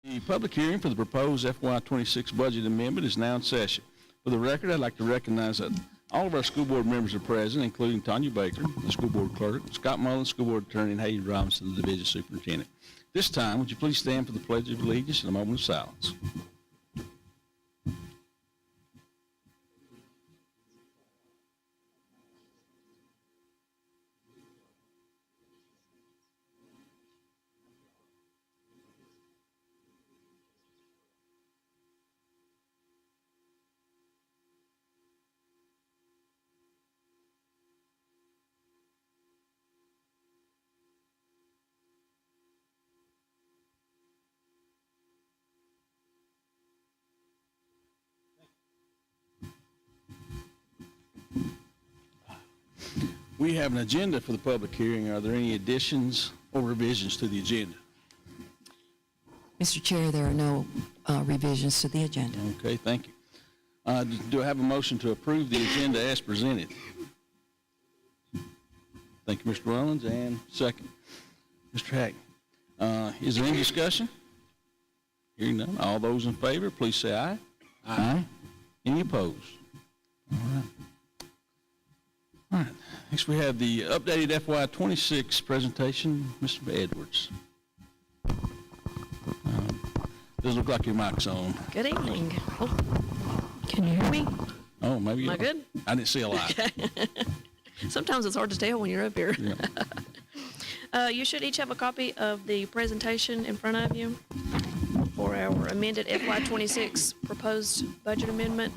The public hearing for the proposed FY26 budget amendment is now in session. For the record, I'd like to recognize that all of our school board members are present, including Tanya Baker, the school board clerk, Scott Mullen, school board attorney, and Hayden Robinson, the division superintendent. This time, would you please stand for the Pledge of Allegiance and a moment of silence? We have an agenda for the public hearing. Are there any additions or revisions to the agenda? Mr. Chair, there are no revisions to the agenda. Okay, thank you. Do I have a motion to approve the agenda as presented? Thank you, Mr. Rollins, and second, Mr. Hackney. Is there any discussion? Hearing none, all those in favor, please say aye. Aye. Any opposed? All right. All right. Next, we have the updated FY26 presentation, Mr. Edwards. Doesn't look like your mic's on. Good evening. Oh, can you hear me? Oh, maybe you Am I good? I didn't see a lot. Sometimes it's hard to tell when you're up here. Yeah. You should each have a copy of the presentation in front of you for our amended FY26 proposed budget amendment.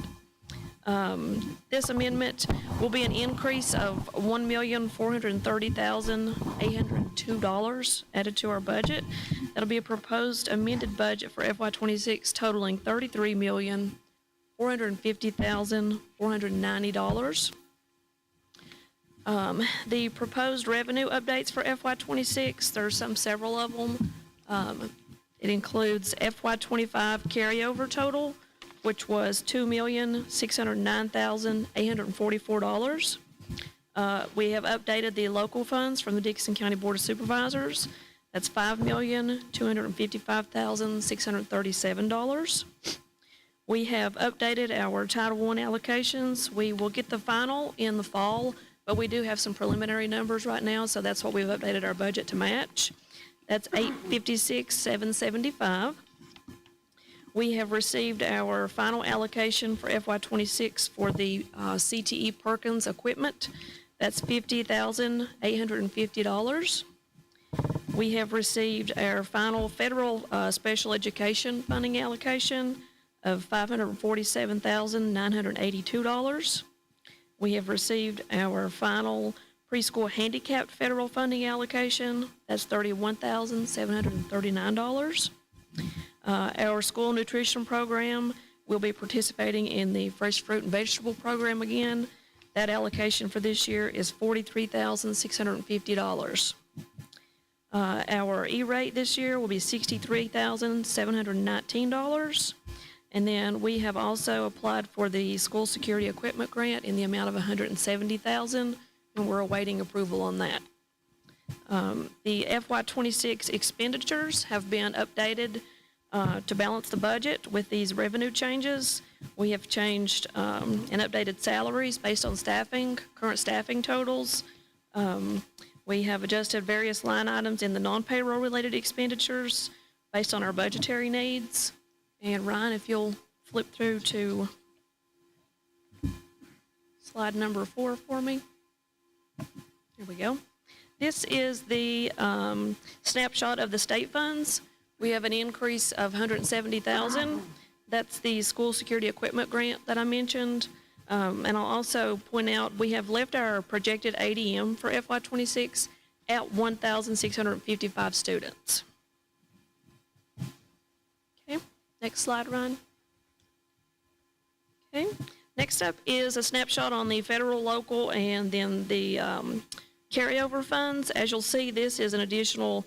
This amendment will be an increase of $1,430,802 added to our budget. That'll be a proposed amended budget for FY26 totaling $33,450,490. The proposed revenue updates for FY26, there's several of them. It includes FY25 carryover total, which was $2,609,844. We have updated the local funds from the Dickenson County Board of Supervisors. That's $5,255,637. We have updated our Title I allocations. We will get the final in the fall, but we do have some preliminary numbers right now, so that's what we've updated our budget to match. That's $856,775. We have received our final allocation for FY26 for the CTE Perkins equipment. That's $50,850. We have received our final federal special education funding allocation of $547,982. We have received our final preschool handicapped federal funding allocation. That's $31,739. Our school nutrition program will be participating in the fresh fruit and vegetable program again. That allocation for this year is $43,650. Our E-rate this year will be $63,719. And then we have also applied for the school security equipment grant in the amount of $170,000, and we're awaiting approval on that. The FY26 expenditures have been updated to balance the budget with these revenue changes. We have changed and updated salaries based on current staffing totals. We have adjusted various line items in the non-payroll related expenditures based on our budgetary needs. And Ryan, if you'll flip through to slide number 4 for me. Here we go. This is the snapshot of the state funds. We have an increase of $170,000. That's the school security equipment grant that I mentioned. And I'll also point out we have left our projected ADM for FY26 at 1,655 students. Okay, next slide, Ryan. Okay, next up is a snapshot on the federal, local, and then the carryover funds. As you'll see, this is an additional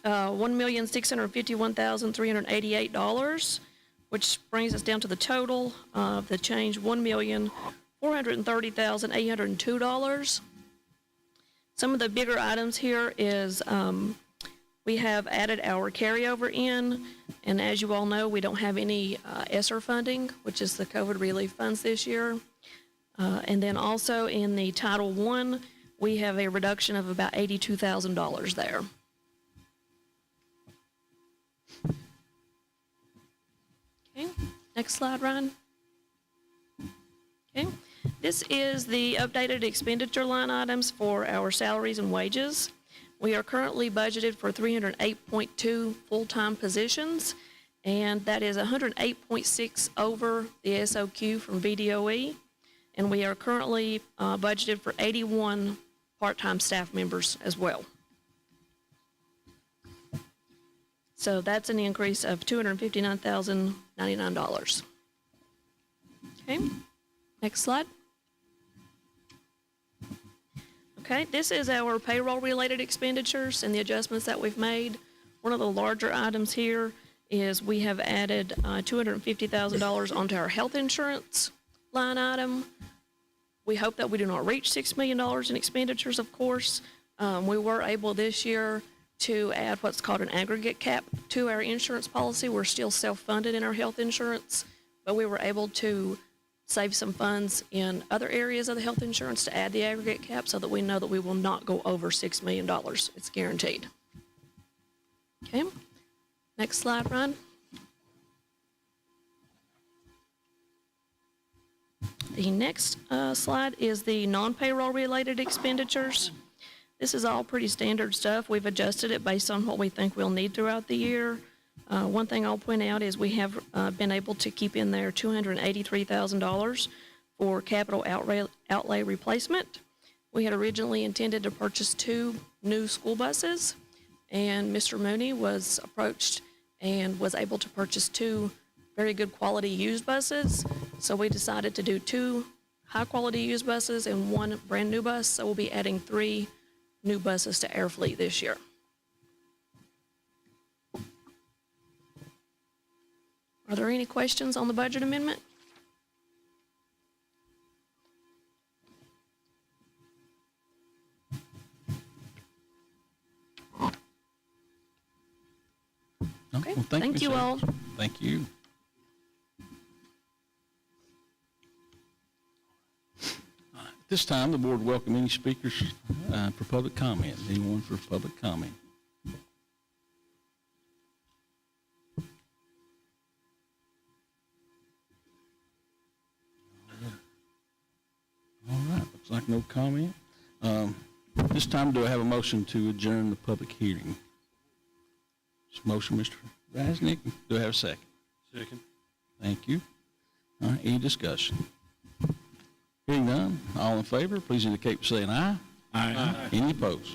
$1,651,388, which brings us down to the total of the change, $1,430,802. Some of the bigger items here is We have added our carryover in, and as you all know, we don't have any ESSER funding, which is the COVID relief funds this year. And then also in the Title I, we have a reduction of about $82,000 there. Okay, next slide, Ryan. Okay, this is the updated expenditure line items for our salaries and wages. We are currently budgeted for 308.2 full-time positions, and that is 108.6 over the SOQ from VDOE. And we are currently budgeted for 81 part-time staff members as well. So that's an increase of $259,099. Okay, next slide. Okay, this is our payroll-related expenditures and the adjustments that we've made. One of the larger items here is we have added $250,000 onto our health insurance line item. We hope that we do not reach $6 million in expenditures, of course. We were able this year to add what's called an aggregate cap to our insurance policy. We're still self-funded in our health insurance, but we were able to save some funds in other areas of the health insurance to add the aggregate cap so that we know that we will not go over $6 million. It's guaranteed. Okay, next slide, Ryan. The next slide is the non-payroll related expenditures. This is all pretty standard stuff. We've adjusted it based on what we think we'll need throughout the year. One thing I'll point out is we have been able to keep in there $283,000 for capital outlay replacement. We had originally intended to purchase 2 new school buses, and Mr. Mooney was approached and was able to purchase 2 very good quality used buses. So we decided to do 2 high quality used buses and 1 brand new bus. So we'll be adding 3 new buses to our fleet this year. Are there any questions on the budget amendment? Okay, Well, thank you Ms. all. Evans. Thank you. At this time, the board welcome any speakers for public comment. Anyone for public comment? All right, looks like no comment. This time, do I have a motion to adjourn the public hearing? Motion, Mr. Rasnick. Do I have a second? Second. Thank you. All right, any discussion? Hearing none, all in favor, please indicate by saying aye. Aye. Any opposed?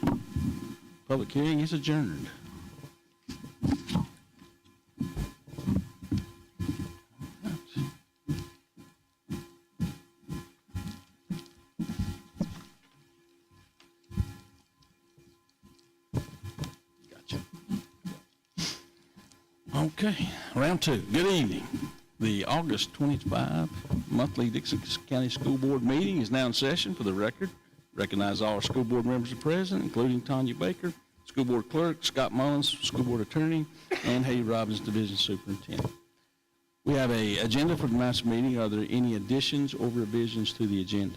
Public hearing is adjourned. Okay, round 2. Good evening. The August 25 monthly Dickenson County School Board meeting is now in session. For the record, recognize all our school board members are present, including Tanya Baker, School Board Clerk, Scott Mullins, School Board Attorney, and Hay Robbins, Division Superintendent. We have an agenda for tonight's meeting. Are there any additions or revisions to the agenda?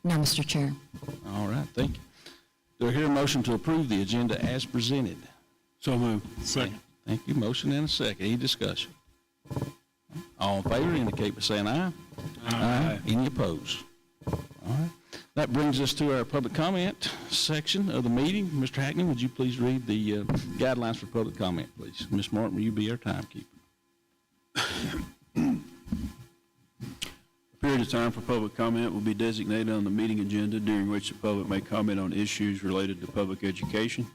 No, Mr. Chair. All right, thank you. Do I hear a motion to approve the agenda as presented? So moved. Second. Thank you. Motion and a second. Any discussion? All in favor indicate by saying aye. Aye. Any opposed? All right. That brings us to our public comment section of the meeting. Mr. Hackney, would you please read the guidelines for public comment, please? Ms. Martin, will you be our timekeeper? A period of time for public comment will be designated on the meeting agenda during which the public may comment on issues related to public education.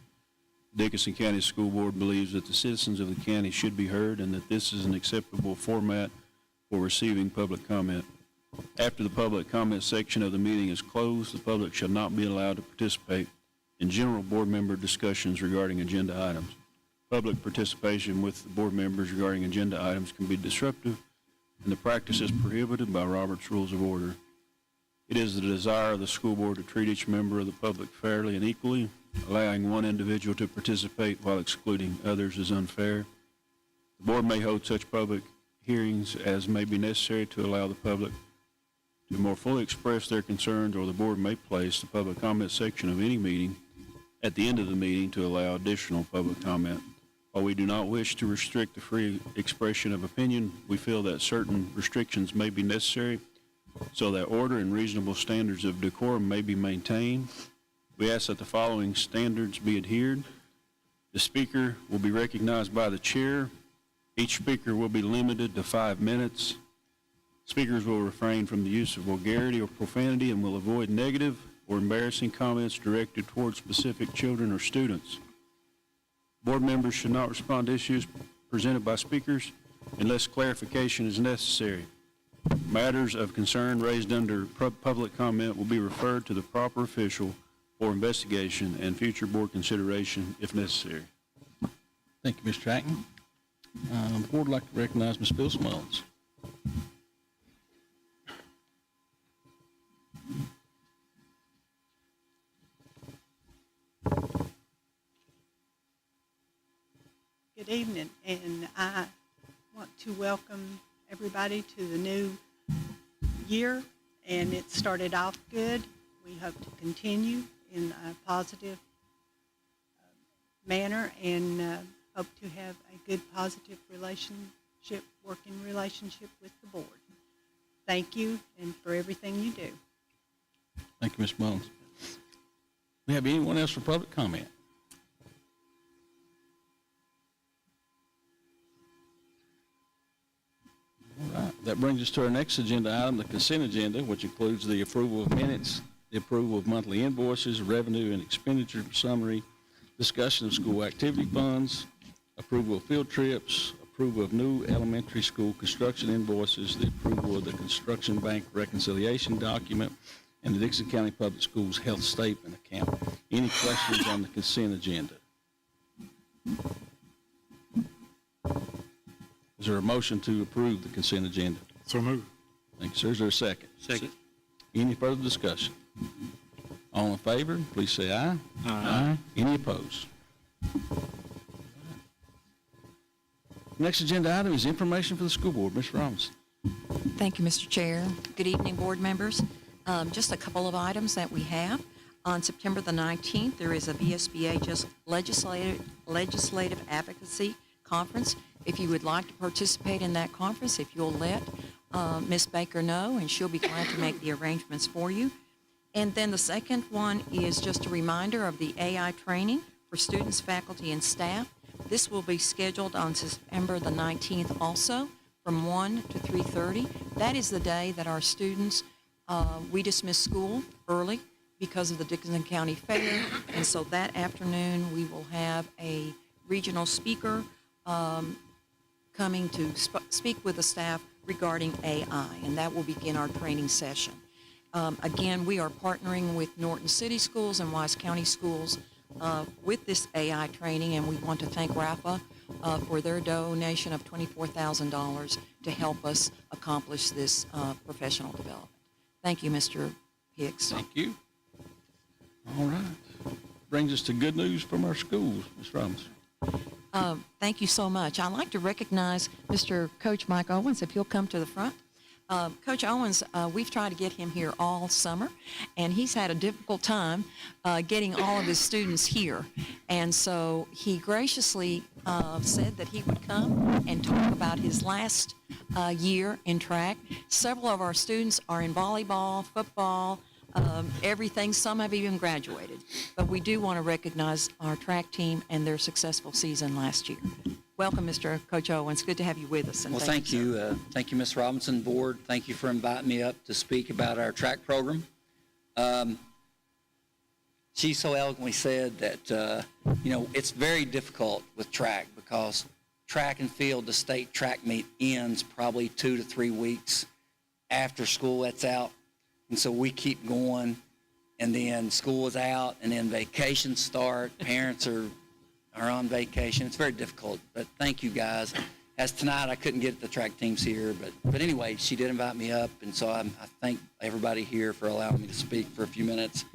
Dickenson County School Board believes that the citizens of the county should be heard and that this is an acceptable format for receiving public comment. After the public comment section of the meeting is closed, the public shall not be allowed to participate in general board member discussions regarding agenda items. Public participation with the board members regarding agenda items can be disruptive, and the practice is prohibited by Robert's Rules of Order. It is the desire of the school board to treat each member of the public fairly and equally, Allowing one individual to participate while excluding others is unfair. The board may hold such public hearings as may be necessary to allow the public to more fully express their concerns, or the board may place the public comment section of any meeting at the end of the meeting to allow additional public comment. While we do not wish to restrict the free expression of opinion, we feel that certain restrictions may be necessary so that order and reasonable standards of decorum may be maintained. We ask that the following standards be adhered. The speaker will be recognized by the chair. Each speaker will be limited to 5 minutes. Speakers will refrain from the use of vulgarity or profanity and will avoid negative or embarrassing comments directed toward specific children or students. Board members should not respond to issues presented by speakers unless clarification is necessary. Matters of concern raised under public comment will be referred to the proper official for investigation and future board consideration if necessary. Thank you, Mr. Hackman. The board would like to recognize Ms. Bill Mullins. Good evening, and I want to welcome everybody to the new year, and it started off good. We hope to continue in a positive manner and hope to have a good, positive working relationship with the board. Thank you, and for everything you do. Thank you, Ms. Mullins. We have anyone else for public comment? All right. That brings us to our next agenda item, the consent agenda, which includes the approval of minutes, the approval of monthly invoices, revenue and expenditure summary, discussion of school activity funds, approval of field trips, approval of new elementary school construction invoices, the approval of the construction bank reconciliation document, and the Dickenson County Public Schools health statement account. Any questions on the consent agenda? Is there a motion to approve the consent agenda? So moved. Thank you, sir. Is there a second? Second. Any further discussion? All in favor, please say aye. Aye. Any opposed? Next agenda item is information for the school board. Ms. Robinson. Thank you, Mr. Chair. Good evening, board members. Just a couple of items that we have. On September the 19th, there is a VSBA just legislative advocacy conference. If you would like to participate in that conference, if you'll let Ms. Baker know, and she'll be glad to make the arrangements for you. And then the second one is just a reminder of the AI training for students, faculty, and staff. This will be scheduled on September the 19th also from 1 to 3:30. That is the day that our students, we dismiss school early because of the Dickenson County Fair. And so that afternoon, we will have a regional speaker coming to speak with the staff regarding AI, and that will begin our training session. Again, we are partnering with Norton City Schools and Wise County Schools with this AI training, and we want to thank RAPA for their donation of $24,000 to help us accomplish this professional development. Thank you, Mr. Hicks. Thank you. All right. Brings us to good news from our schools, Ms. Robinson. Thank you so much. I'd like to recognize Mr. Coach Mike Owens, if he'll come to the front. Coach Owens, we've tried to get him here all summer, and he's had a difficult time getting all of his students here. And so he graciously said that he would come and talk about his last year in track. Several of our students are in volleyball, football, everything. Some have even graduated. But we do want to recognize our track team and their successful season last year. Welcome, Mr. Coach Owens. Good to have you with us. And well, thank you. Thank you, Ms. Robinson, board. Thank you for inviting me up to speak about our track program. She so eloquently said that, it's very difficult with track because track and field, the state track meet ends probably 2 to 3 weeks after school lets out. And so we keep going, and then school is out, and then vacations start. Parents are on vacation. It's very difficult, but thank you guys. As tonight, I couldn't get the track teams here, but anyway, she did invite me up, and so I thank everybody here for allowing me to speak for a few minutes.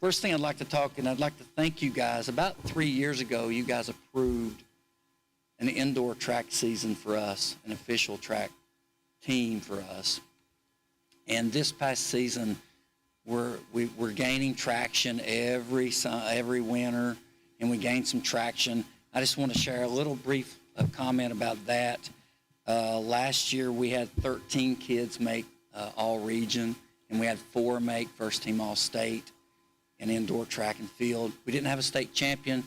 First thing I'd like to talk, and I'd like to thank you guys. About 3 years ago, you guys approved an indoor track season for us, an official track team for us. And this past season, we're gaining traction every winter, and we gained some traction. I just want to share a little brief comment about that. Last year, we had 13 kids make all region, and we had 4 make first team all state in indoor track and field. We didn't have a state champion,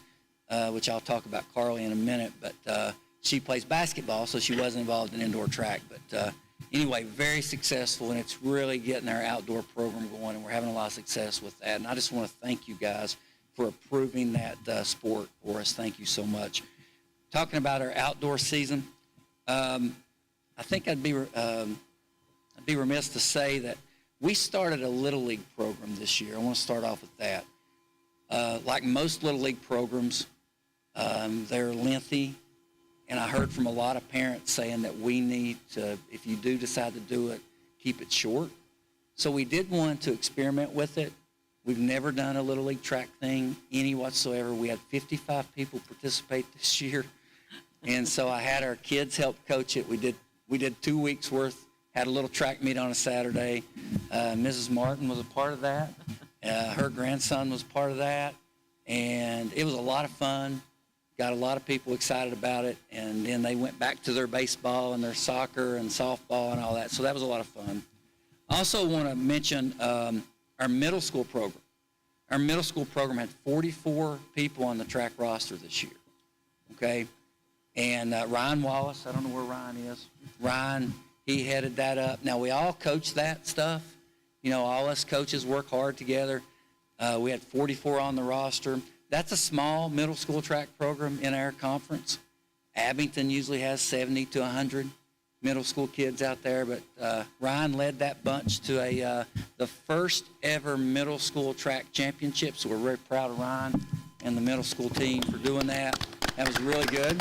which I'll talk about Carly in a minute, but she plays basketball, so she wasn't involved in indoor track. But anyway, very successful, and it's really getting our outdoor program going, and we're having a lot of success with that. And I just want to thank you guys for approving that sport for us. Thank you so much. Talking about our outdoor season, I think I'd be remiss to say that we started a Little League program this year. I want to start off with that. Like most Little League programs, they're lengthy, and I heard from a lot of parents saying that we need to, if you do decide to do it, keep it short. So we did one to experiment with it. We've never done a Little League track thing any whatsoever. We had 55 people participate this year, and so I had our kids help coach it. We did 2 weeks worth. Had a little track meet on a Saturday. Mrs. Martin was a part of that. Her grandson was part of that. And it was a lot of fun. Got a lot of people excited about it. And then they went back to their baseball and their soccer and softball and all that. So that was a lot of fun. I also want to mention our middle school program. Our middle school program had 44 people on the track roster this year. Okay? And Ryan Wallace, I don't know where Ryan is. Ryan, he headed that up. Now, we all coach that stuff. You know, all us coaches work hard together. We had 44 on the roster. That's a small middle school track program in our conference. Abington usually has 70 to 100 middle school kids out there, but Ryan led that bunch to the first ever middle school track championship, so we're very proud of Ryan and the middle school team for doing that. That was really good.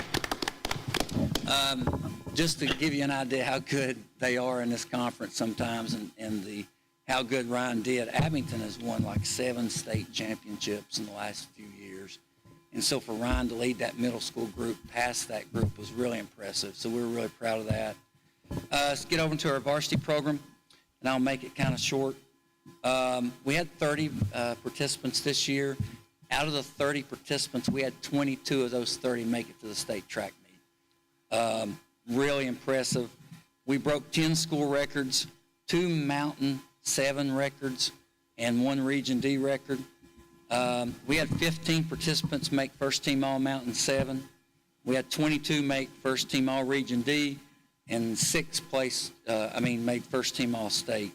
Just to give you an idea how good they are in this conference sometimes and how good Ryan did, Abington has won like 7 state championships in the last few years. And so for Ryan to lead that middle school group past that group was really impressive. So we're really proud of that. Let's get over to our varsity program, and I'll make it kind of short. We had 30 participants this year. Out of the 30 participants, we had 22 of those 30 make it to the state track meet. Really impressive. We broke 10 school records, 2 Mountain 7 records, and 1 Region D record. We had 15 participants make first team all Mountain 7. We had 22 make first team all Region D, and 6 made first team all state.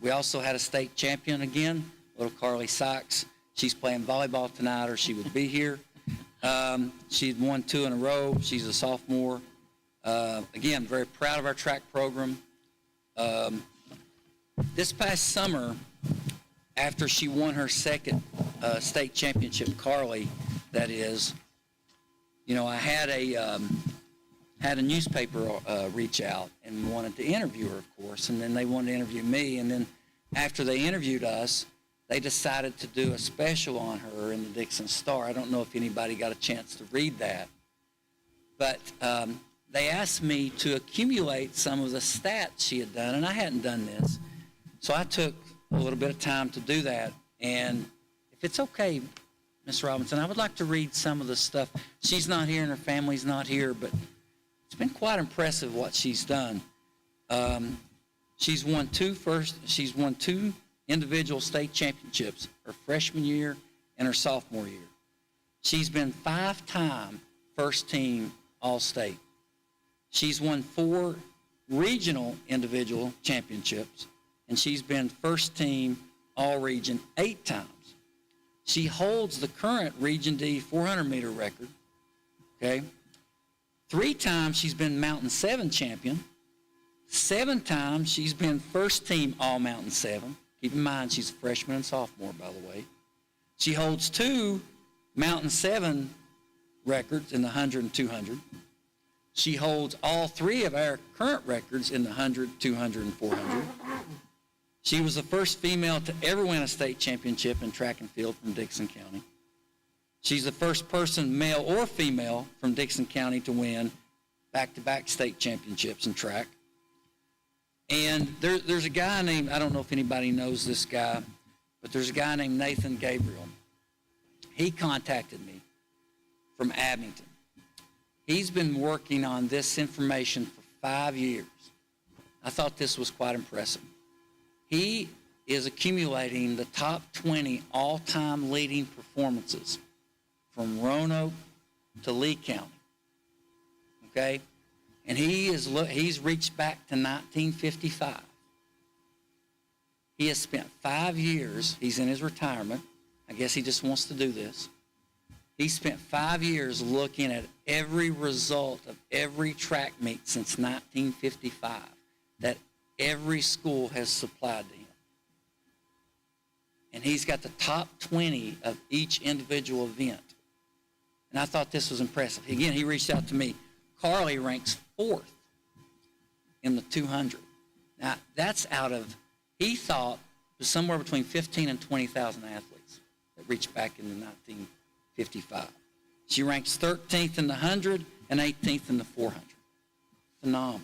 We also had a state champion again, little Carly Sykes. She's playing volleyball tonight, or she would be here. She'd won 2 in a row. She's a sophomore. Again, very proud of our track program. This past summer, after she won her second state championship, Carly, that is, you know, I had a newspaper reach out and wanted to interview her, of course, and then they wanted to interview me, and then after they interviewed us, they decided to do a special on her in the Dickenson Star. I don't know if anybody got a chance to read that, but they asked me to accumulate some of the stats she had done, and I hadn't done this. So I took a little bit of time to do that, and if it's okay, Ms. Robinson, I would like to read some of the stuff. She's not here and her family's not here, but it's been quite impressive what she's done. She's won 2 individual state championships her freshman year and her sophomore year. She's been 5-time first team All-State. She's won 4 regional individual championships, and she's been first team All-Region 8 times. She holds the current Region D 400-meter record, okay? 3 times she's been Mountain 7 champion. 7 times she's been first team All-Mountain 7. Keep in mind, she's a freshman and sophomore, by the way. She holds 2 Mountain 7 records in the 100 and 200. She holds all 3 of our current records in the 100, 200, and 400. She was the first female to ever win a state championship in track and field from Dickenson County. She's the first person, male or female, from Dickenson County to win back-to-back state championships in track. And there's a guy named, I don't know if anybody knows this guy, but there's a guy named Nathan Gabriel. He contacted me from Abington. He's been working on this information for 5 years. I thought this was quite impressive. He is accumulating the top 20 all-time leading performances from Roanoke to Lee County. Okay? And he's reached back to 1955. He has spent 5 years, he's in his retirement. I guess he just wants to do this. He spent 5 years looking at every result of every track meet since 1955 that every school has supplied to him. And he's got the top 20 of each individual event. And I thought this was impressive. Again, he reached out to me. Carly ranks 4th in the 200. Now, that's out of, he thought, it was somewhere between 15 and 20,000 athletes that reached back in the 1955. She ranks 13th in the 100 and 18th in the 400. Phenomenal.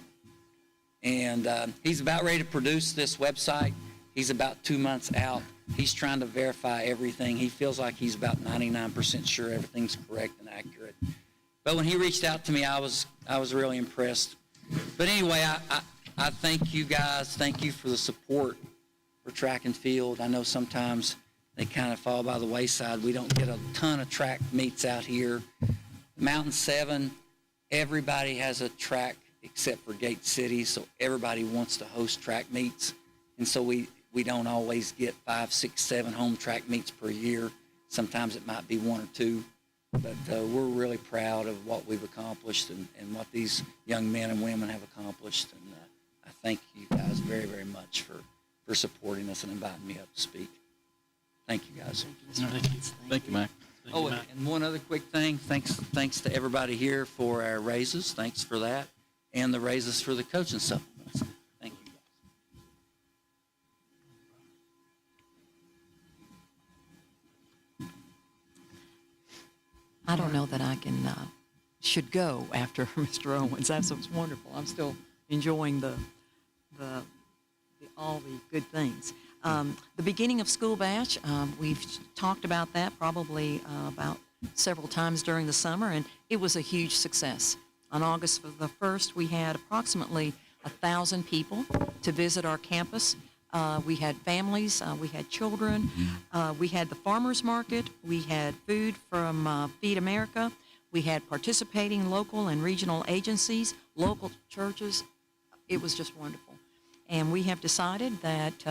And he's about ready to produce this website. He's about 2 months out. He's trying to verify everything. He feels like he's about 99% sure everything's correct and accurate. But when he reached out to me, I was really impressed. But anyway, I thank you guys. Thank you for the support for track and field. I know sometimes they kind of fall by the wayside. We don't get a ton of track meets out here. Mountain 7, everybody has a track except for Gate City, so everybody wants to host track meets. And so we don't always get 5, 6, 7 home track meets per year. Sometimes it might be 1 or 2. But we're really proud of what we've accomplished and what these young men and women have accomplished. And I thank you guys very, very much for supporting us and inviting me up to speak. Thank you, guys. Thank you, Mike. Oh, and one other quick thing. Thanks to everybody here for our raises. Thanks for that. And the raises for the coaching supplements. Thank you, guys. I don't know that I should go after Mr. Owens. That was wonderful. I'm still enjoying all the good things. The beginning of School Bash, we've talked about that probably about several times during the summer, and it was a huge success. On August the 1st, we had approximately 1,000 people to visit our campus. We had families, we had children, we had the farmers market, we had food from Feed America, we had participating local and regional agencies, local churches. It was just wonderful. And we have decided that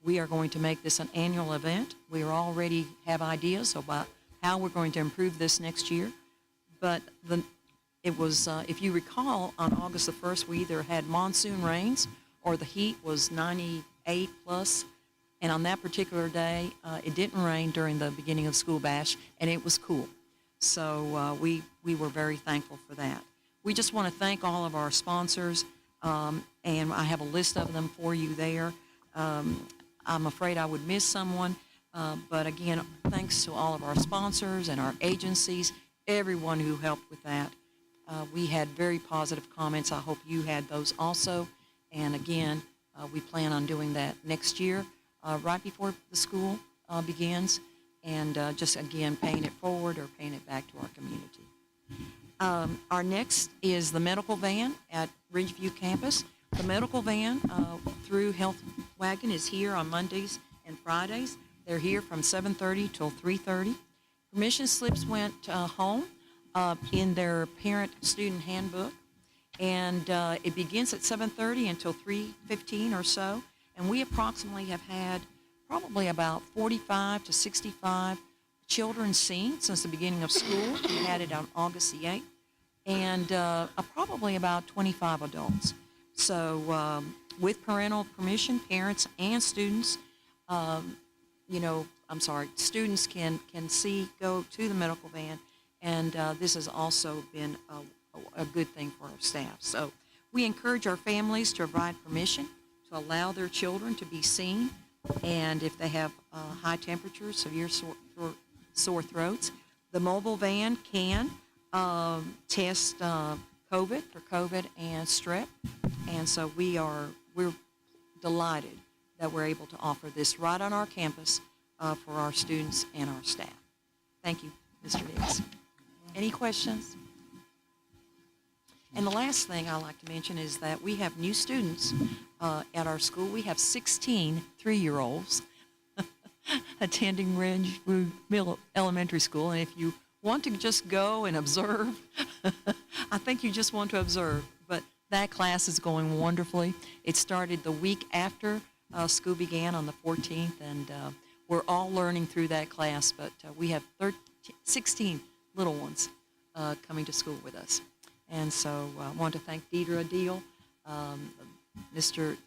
we are going to make this an annual event. We already have ideas about how we're going to improve this next year. But it was, if you recall, on August the 1st, we either had monsoon rains or the heat was 98 plus. And on that particular day, it didn't rain during the beginning of School Bash, and it was cool. So we were very thankful for that. We just want to thank all of our sponsors, and I have a list of them for you there. I'm afraid I would miss someone, but again, thanks to all of our sponsors and our agencies, everyone who helped with that. We had very positive comments. I hope you had those also. And again, we plan on doing that next year, right before the school begins, and just again paying it forward or paying it back to our community. Our next is the medical van at Ridgeview campus. The medical van through Health Wagon is here on Mondays and Fridays. They're here from 7:30 till 3:30. Permission slips went home in their parent-student handbook, and it begins at 7:30 until 3:15 or so. And we approximately have had probably about 45 to 65 children seen since the beginning of school. We had it on August the 8th, and probably about 25 adults. So with parental permission, parents and students, students can go to the medical van, and this has also been a good thing for our staff. So we encourage our families to provide permission to allow their children to be seen. And if they have high temperatures, severe sore throats, the mobile van can test COVID for COVID and strep. And so we're delighted that we're able to offer this right on our campus for our students and our staff. Thank you, Mr. Dix. Any questions? And the last thing I like to mention is that we have new students at our school. We have 16 3-year-olds attending Ridgeview Middle Elementary School. And if you want to just go and observe, I think you just want to observe. But that class is going wonderfully. It started the week after school began on the 14th, and we're all learning through that class. But we have 16 little ones coming to school with us. And so I want to thank Deidre Adil, Mr.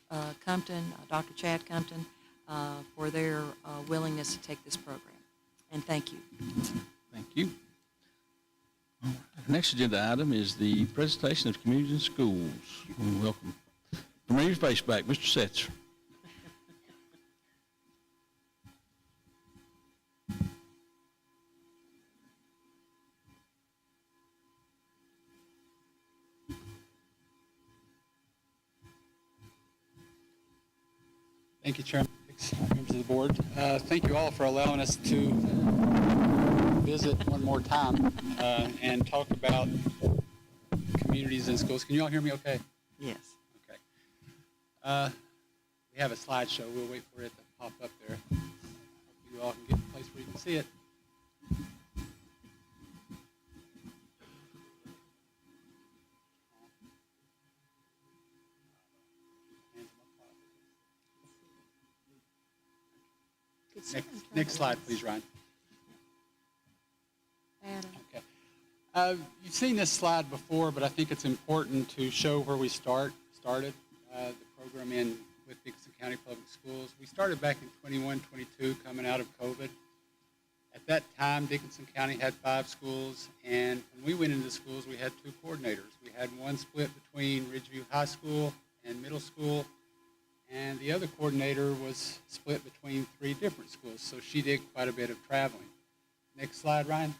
Compton, Dr. Chad Compton, for their willingness to take this program. And thank you. Thank you. All right. Next agenda item is the presentation of communities and schools. We welcome. Bring your face back, Mr. Setzer. Thank you, Chairman, members of the board. Thank you all for allowing us to visit one more time and talk about communities and schools. Can you all hear me okay? Yes. Okay. We have a slideshow. We'll wait for it to pop up there. Hope you all can get a place where you can see it. Next slide, please, Ryan. Adam. Okay. You've seen this slide before, but I think it's important to show where we started the program in with Dickenson County Public Schools. We started back in 21, 22, coming out of COVID. At that time, Dickenson County had 5 schools, and when we went into schools, we had 2 coordinators. We had one split between Ridgeview High School and middle school, and the other coordinator was split between 3 different schools, so she did quite a bit of traveling. Next slide, Ryan.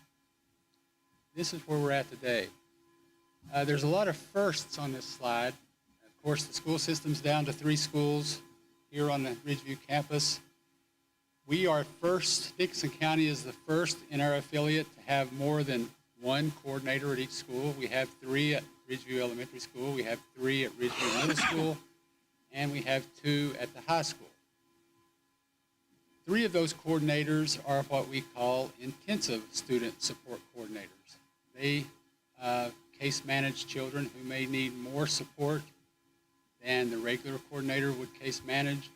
This is where we're at today. There's a lot of firsts on this slide. Of course, the school system's down to 3 schools here on the Ridgeview campus. We are first, Dickenson County is the first in our affiliate to have more than 1 coordinator at each school. We have 3 at Ridgeview Elementary School, we have 3 at Ridgeview Middle School, and we have 2 at the high school. 3 of those coordinators are what we call intensive student support coordinators. They case manage children who may need more support than the regular coordinator would case manage,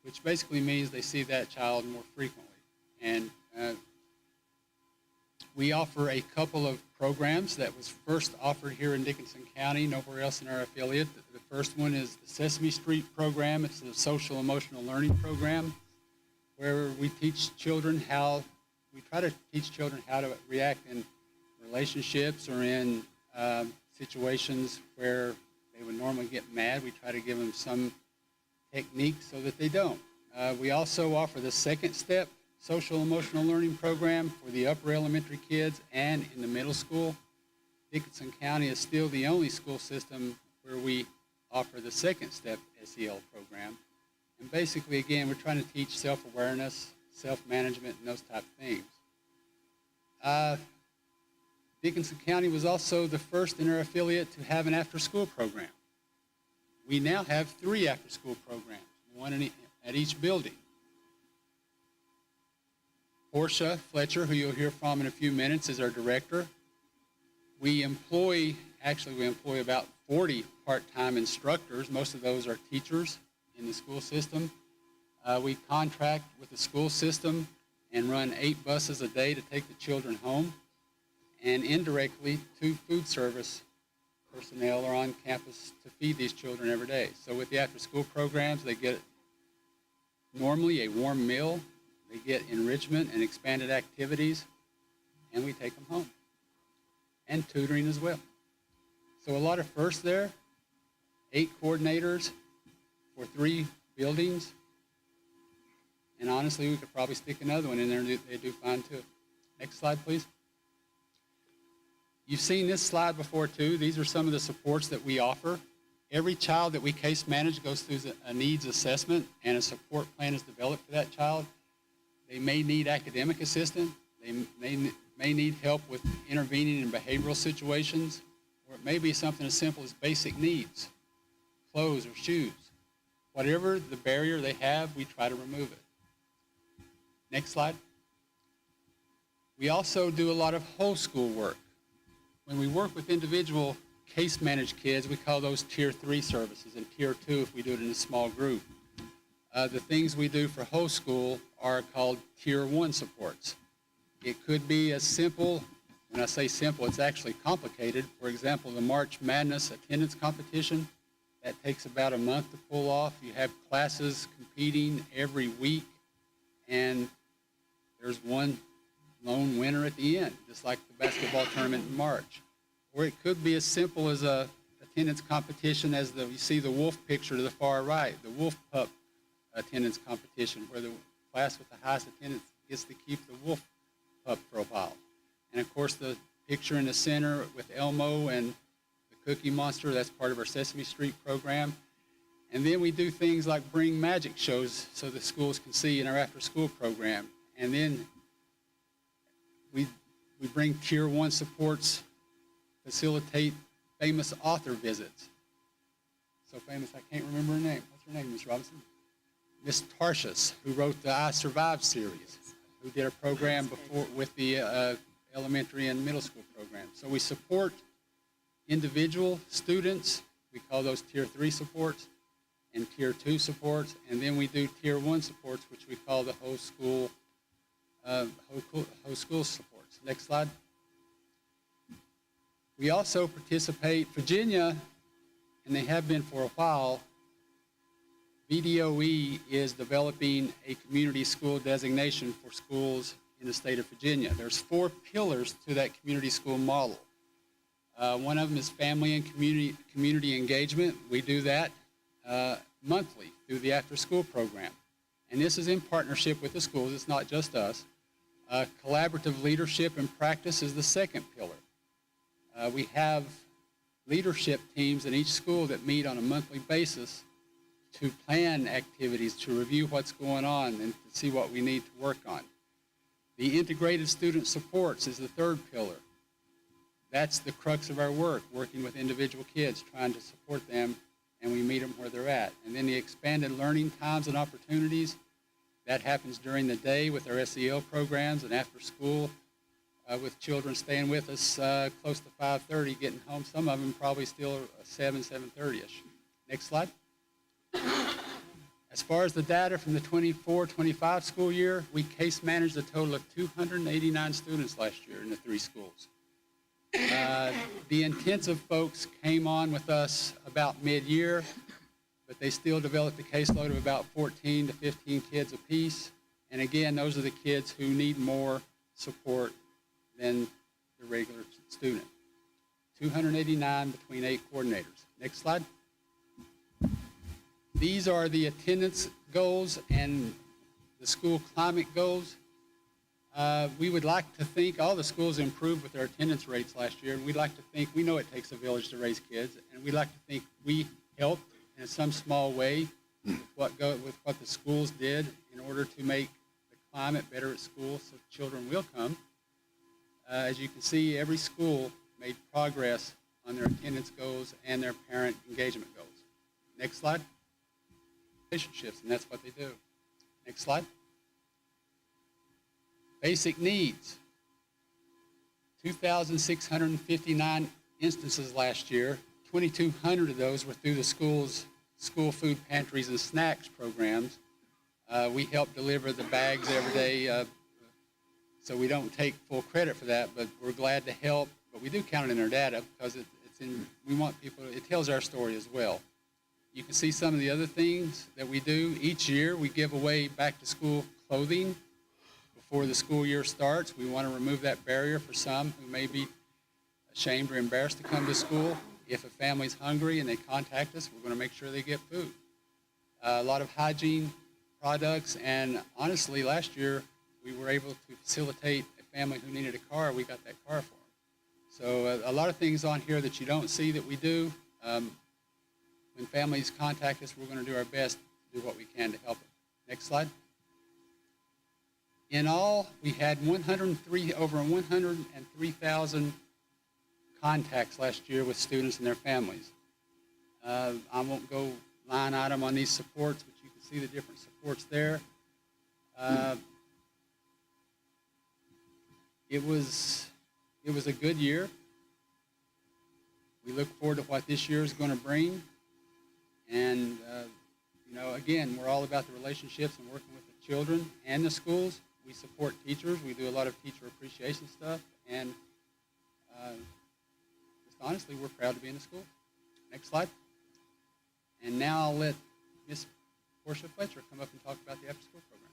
which basically means they see that child more frequently. And we offer a couple of programs that was first offered here in Dickenson County, nowhere else in our affiliate. The first one is the Sesame Street program. It's the social emotional learning program where we teach children we try to teach children how to react in relationships or in situations where they would normally get mad. We try to give them some technique so that they don't. We also offer the second step social emotional learning program for the upper elementary kids and in the middle school. Dickenson County is still the only school system where we offer the second step SEL program. And basically, again, we're trying to teach self-awareness, self-management, and those type of things. Dickenson County was also the first in our affiliate to have an after-school program. We now have 3 after-school programs, 1 at each building. Portia Fletcher, who you'll hear from in a few minutes, is our director. We employ about 40 part-time instructors. Most of those are teachers in the school system. We contract with the school system and run 8 buses a day to take the children home. And indirectly, 2 food service personnel are on campus to feed these children every day. So with the after-school programs, they get normally a warm meal, they get enrichment and expanded activities, and we take them home. And tutoring as well. So a lot of firsts there, 8 coordinators, for 3 buildings. And honestly, we could probably stick another one in there, and they do fine too. Next slide, please. You've seen this slide before too. These are some of the supports that we offer. Every child that we case manage goes through a needs assessment, and a support plan is developed for that child. They may need academic assistance. They may need help with intervening in behavioral situations, or it may be something as simple as basic needs, clothes or shoes. Whatever the barrier they have, we try to remove it. Next slide. We also do a lot of whole school work. When we work with individual case managed kids, we call those tier 3 services, and tier 2 if we do it in a small group. The things we do for whole school are called tier 1 supports. It could be as simple, when I say simple, it's actually complicated. For example, the March Madness attendance competition, that takes about a month to pull off. You have classes competing every week, and there's one lone winner at the end, just like the basketball tournament in March. Or it could be as simple as a attendance competition as you see the wolf picture to the far right, the wolf pup attendance competition, where the class with the highest attendance gets to keep the wolf pup for a while. And of course, the picture in the center with Elmo and the Cookie Monster, that's part of our Sesame Street program. And then we do things like bring magic shows so the schools can see in our after-school program. And then we bring tier 1 supports, facilitate famous author visits. So famous, I can't remember her name. What's her name, Ms. Robinson? Miss Tarshis, who wrote the I Survived series, who did a program before with the elementary and middle school program. So we support individual students. We call those tier 3 supports and tier 2 supports. And then we do tier 1 supports, which we call the whole school supports. Next slide. We also participate, Virginia, and they have been for a while, VDOE is developing a community school designation for schools in the state of Virginia. There's 4 pillars to that community school model. One of them is family and community engagement. We do that monthly through the after-school program. And this is in partnership with the schools. It's not just us. Collaborative leadership and practice is the second pillar. We have leadership teams in each school that meet on a monthly basis to plan activities, to review what's going on, and to see what we need to work on. The integrated student supports is the third pillar. That's the crux of our work, working with individual kids, trying to support them, and we meet them where they're at. And then the expanded learning times and opportunities, that happens during the day with our SEL programs and after school with children staying with us close to 5:30, getting home. Some of them probably still 7:30-ish. Next slide. As far as the data from the 24-25 school year, we case managed a total of 289 students last year in the 3 schools. The intensive folks came on with us about mid-year, but they still developed a caseload of about 14 to 15 kids apiece. And again, those are the kids who need more support than the regular student. 289 between 8 coordinators. Next slide. These are the attendance goals and the school climate goals. We would like to think all the schools improved with their attendance rates last year, and we'd like to think, we know it takes a village to raise kids, and we'd like to think we helped in some small way with what the schools did in order to make the climate better at school so children will come. As you can see, every school made progress on their attendance goals and their parent engagement goals. Next slide. Relationships, and that's what they do. Next slide. Basic needs. 2,659 instances last year. 2,200 of those were through the school food pantries and snacks programs. We help deliver the bags every day, so we don't take full credit for that, but we're glad to help. But we do count it in our data because we want people, it tells our story as well. You can see some of the other things that we do. Each year, we give away back-to-school clothing before the school year starts. We want to remove that barrier for some who may be ashamed or embarrassed to come to school. If a family's hungry and they contact us, we're going to make sure they get food. a lot of hygiene products, and honestly, last year, we were able to facilitate a family who needed a car. We got that car for them. So a lot of things on here that you don't see that we do. When families contact us, we're going to do our best to do what we can to help them. Next slide. In all, we had over 103,000 contacts last year with students and their families. I won't go line item on these supports, but you can see the different supports there. It was a good year. We look forward to what this year is going to bring. And, again, we're all about the relationships and working with the children and the schools. We support teachers. We do a lot of teacher appreciation stuff. And just honestly, we're proud to be in the school. Next slide. And now I'll let Miss Portia Fletcher come up and talk about the after-school program.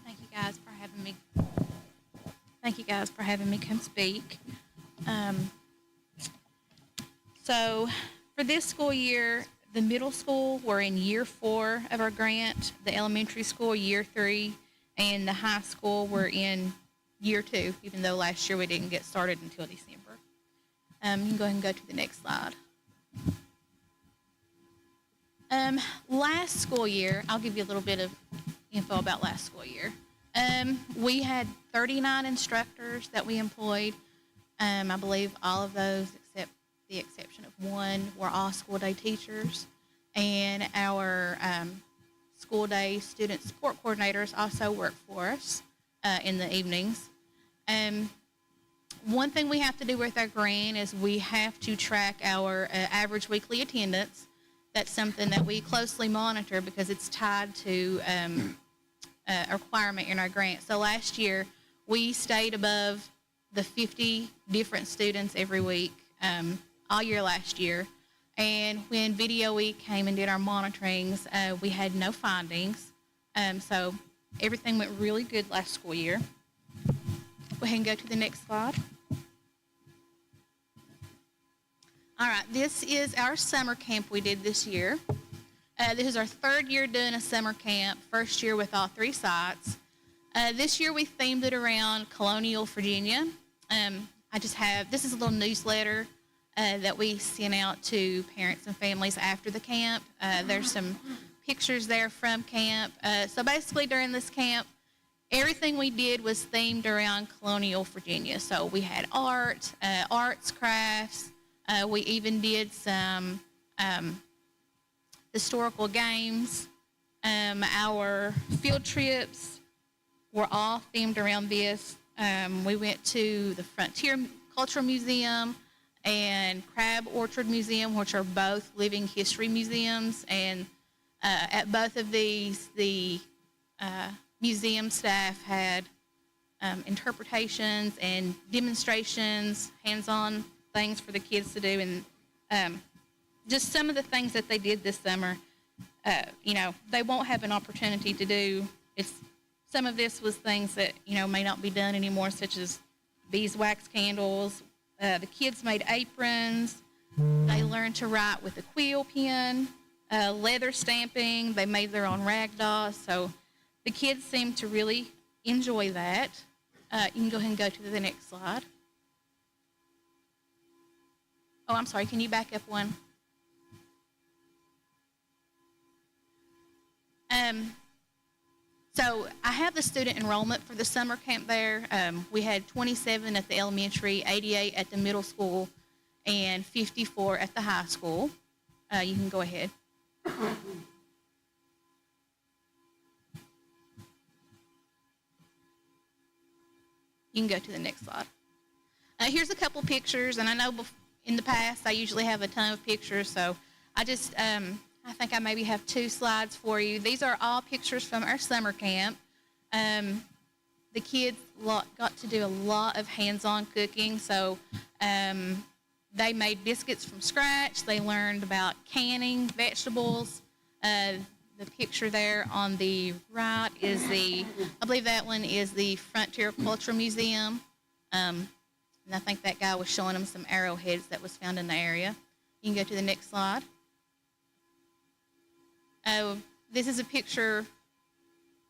Thank you guys for having me. Thank you guys for having me come speak. So for this school year, the middle school, we're in year 4 of our grant, the elementary school, year 3, and the high school, we're in year 2, even though last year we didn't get started until December. You can go ahead and go to the next slide. Last school year, I'll give you a little bit of info about last school year. We had 39 instructors that we employed. I believe all of those, except the exception of one, were all school day teachers. And our school day student support coordinators also work for us in the evenings. One thing we have to do with our grant is we have to track our average weekly attendance. That's something that we closely monitor because it's tied to a requirement in our grant. So last year, we stayed above the 50 different students every week all year last year. And when Video Week came and did our monitorings, we had no findings. So everything went really good last school year. Go ahead and go to the next slide. All right, this is our summer camp we did this year. This is our 3rd year doing a summer camp, 1st year with all 3 sites. This year we themed it around Colonial Virginia. This is a little newsletter that we sent out to parents and families after the camp. There's some pictures there from camp. So basically during this camp, everything we did was themed around Colonial Virginia. So we had art, arts, crafts. We even did some historical games. Our field trips were all themed around this. We went to the Frontier Cultural Museum and Crab Orchard Museum, which are both living history museums. And at both of these, the museum staff had interpretations and demonstrations, hands-on things for the kids to do. And just some of the things that they did this summer, they won't have an opportunity to do. Some of this was things that, may not be done anymore, such as beeswax candles. The kids made aprons. They learned to write with a quill pen, leather stamping. They made their own rag dolls. So the kids seemed to really enjoy that. You can go ahead and go to the next slide. Oh, I'm sorry. Can you back up one? So I have the student enrollment for the summer camp there. We had 27 at the elementary, 88 at the middle school, and 54 at the high school. You can go ahead. You can go to the next slide. Here's a couple pictures, and I know in the past I usually have a ton of pictures, so I just, I think I maybe have 2 slides for you. These are all pictures from our summer camp. The kids got to do a lot of hands-on cooking, so they made biscuits from scratch. They learned about canning vegetables. The picture there on the right is I believe that one is the Frontier Cultural Museum. And I think that guy was showing them some arrowheads that was found in the area. You can go to the next slide. This is a picture.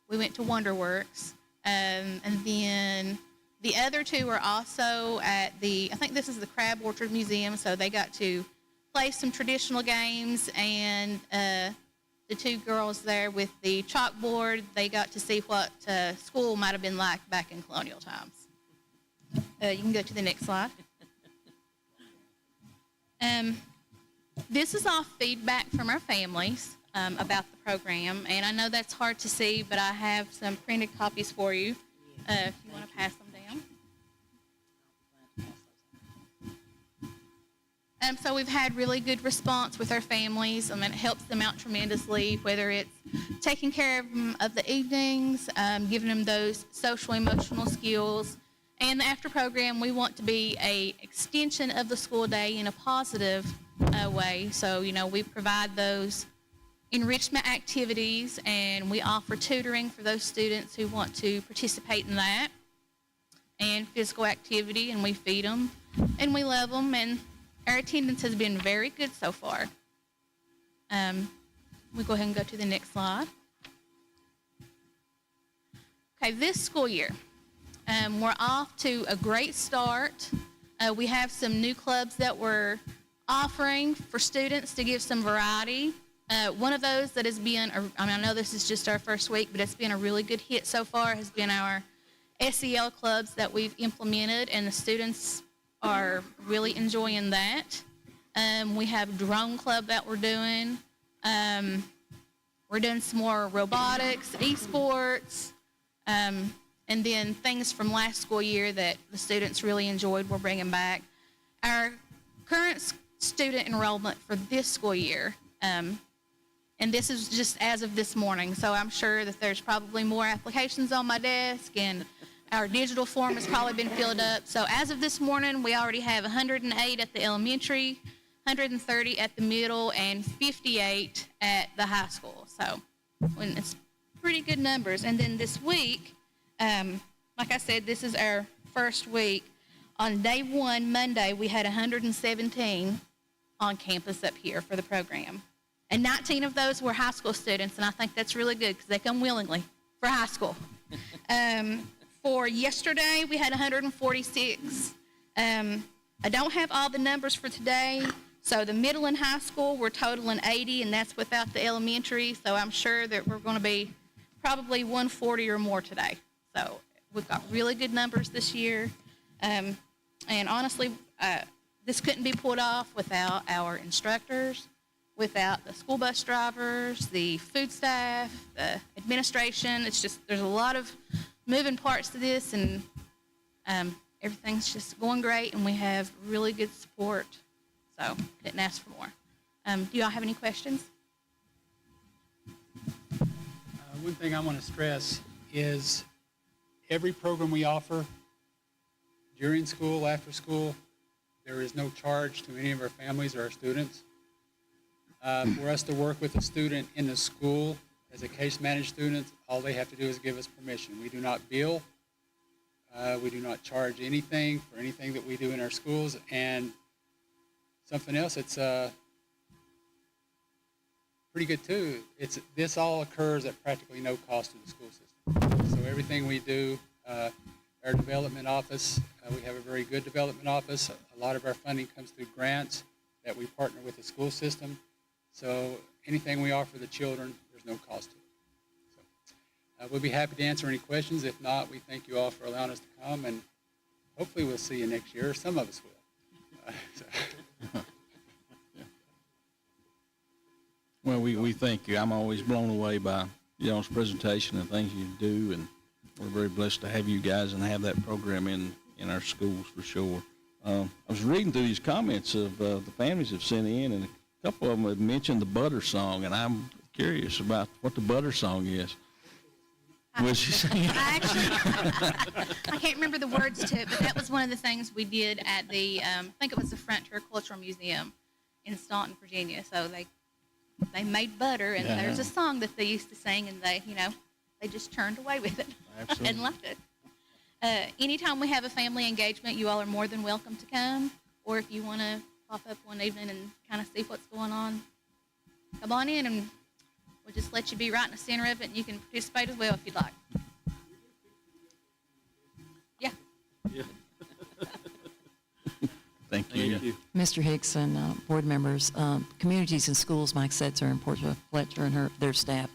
We went to WonderWorks. And then the other two are also at I think this is the Crab Orchard Museum, so they got to play some traditional games, and the two girls there with the chalkboard, they got to see what school might have been like back in colonial times. You can go to the next slide. This is all feedback from our families about the program, and I know that's hard to see, but I have some printed copies for you if you want to pass them down. So we've had really good response with our families. I mean, it helps them out tremendously, whether it's taking care of them of the evenings, giving them those social emotional skills. And the after program, we want to be a extension of the school day in a positive way. So, we provide those enrichment activities, and we offer tutoring for those students who want to participate in that, and physical activity, and we feed them, and we love them, and our attendance has been very good so far. We'll go ahead and go to the next slide. Okay, this school year, we're off to a great start. We have some new clubs that we're offering for students to give some variety. One of those that has been, I know this is just our first week, but it's been a really good hit so far, has been our SEL clubs that we've implemented, and the students are really enjoying that. We have a drone club that we're doing. We're doing some more robotics, esports, and then things from last school year that the students really enjoyed, we're bringing back. Our current student enrollment for this school year, and this is just as of this morning, so I'm sure that there's probably more applications on my desk, and our digital form has probably been filled up. So as of this morning, we already have 108 at the elementary, 130 at the middle, and 58 at the high school. So it's pretty good numbers. And then this week, like I said, this is our first week. On day one, Monday, we had 117 on campus up here for the program. And 19 of those were high school students, and I think that's really good because they come willingly for high school. For yesterday, we had 146. I don't have all the numbers for today. So the middle and high school, we're totaling 80, and that's without the elementary. So I'm sure that we're going to be probably 140 or more today. So we've got really good numbers this year. And honestly, this couldn't be pulled off without our instructors, without the school bus drivers, the food staff, the administration. It's just, there's a lot of moving parts to this, and everything's just going great, and we have really good support. So couldn't ask for more. Do y'all have any questions? One thing I want to stress is every program we offer during school, after school, there is no charge to any of our families or our students. For us to work with a student in the school as a case managed student, all they have to do is give us permission. We do not bill. We do not charge anything for anything that we do in our schools. And something else that's pretty good too, this all occurs at practically no cost to the school system. So everything we do, our development office, we have a very good development office. A lot of our funding comes through grants that we partner with the school system. So anything we offer the children, there's no cost to it. So we'll be happy to answer any questions. If not, we thank you all for allowing us to come, and hopefully we'll see you next year. Some of us will. Well, we thank you. I'm always blown away by y'all's presentation and things you do, and we're very blessed to have you guys and have that program in our schools for sure. I was reading through these comments of the families have sent in, and a couple of them have mentioned the butter song, and I'm curious about what the butter song is. Was she singing? I can't remember the words to it, but that was one of the things we did at the, I think it was the Frontier Cultural Museum in Staunton, Virginia. So they made butter, and there's a song that they used to sing, and they just turned away with it. Absolutely. And left it. Anytime we have a family engagement, you all are more than welcome to come. Or if you want to pop up one evening and kind of see what's going on, come on in and we'll just let you be right in the center of it and you can participate as well if you'd like. Yeah. Thank you. Thank you. Mr. Hickson, board members, communities and schools, Mike Setzer and Portia Fletcher and their staff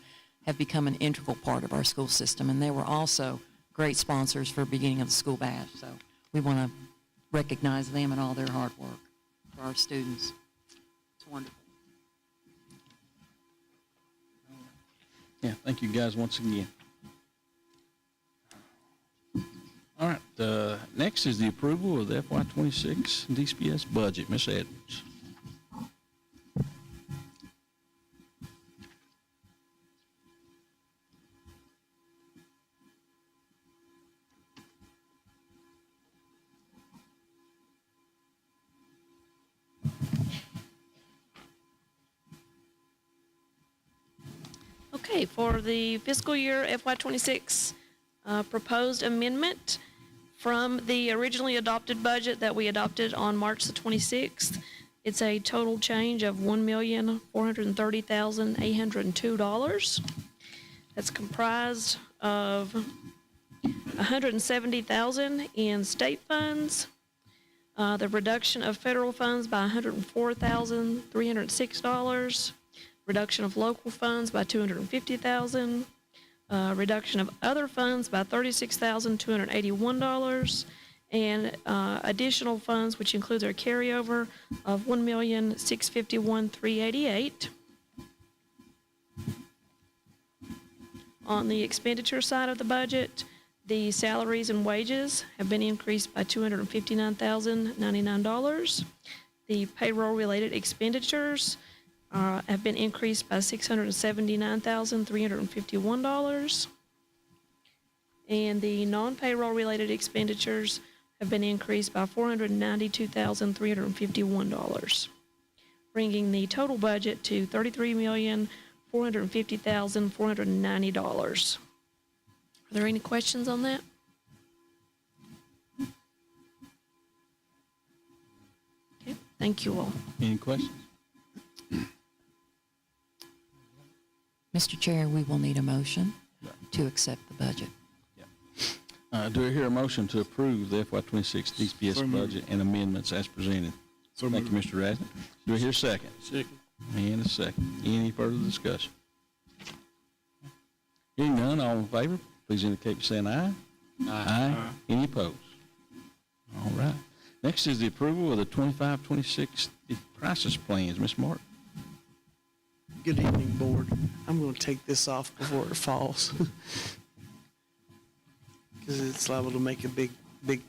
have become an integral part of our school system, and they were also great sponsors for beginning of the school bash. So we want to recognize them and all their hard work for our students. It's wonderful. Yeah, thank you guys once again. All right, next is the approval of the FY26 DCPS budget. Ms. Edwards. Okay, for the fiscal year FY26 proposed amendment from the originally adopted budget that we adopted on March the 26th, it's a total change of $1,430,802. That's comprised of $170,000 in state funds, the reduction of federal funds by $104,306, reduction of local funds by $250,000, reduction of other funds by $36,281, and additional funds, which includes our carryover of $1,651,388. On the expenditure side of the budget, the salaries and wages have been increased by $259,099. The payroll-related expenditures have been increased by $679,351. And the non-payroll related expenditures have been increased by $492,351, bringing the total budget to $33,450,490. Are there any questions on that? Okay, thank you all. Any questions? Mr. Chair, we will need a motion to accept the budget. Do I hear a motion to approve the FY26 DCPS budget and amendments as presented? Thank you, Mr. Rasmussen. Do I hear a second? Second. And a second. Any further discussion? Hearing none, all in favor, please indicate by saying aye. Aye. Any opposed? All right. Next is the approval of the 25-26 crisis plans. Ms. Martin. Good evening, Board. I'm going to take this off before it falls because it's liable to make a big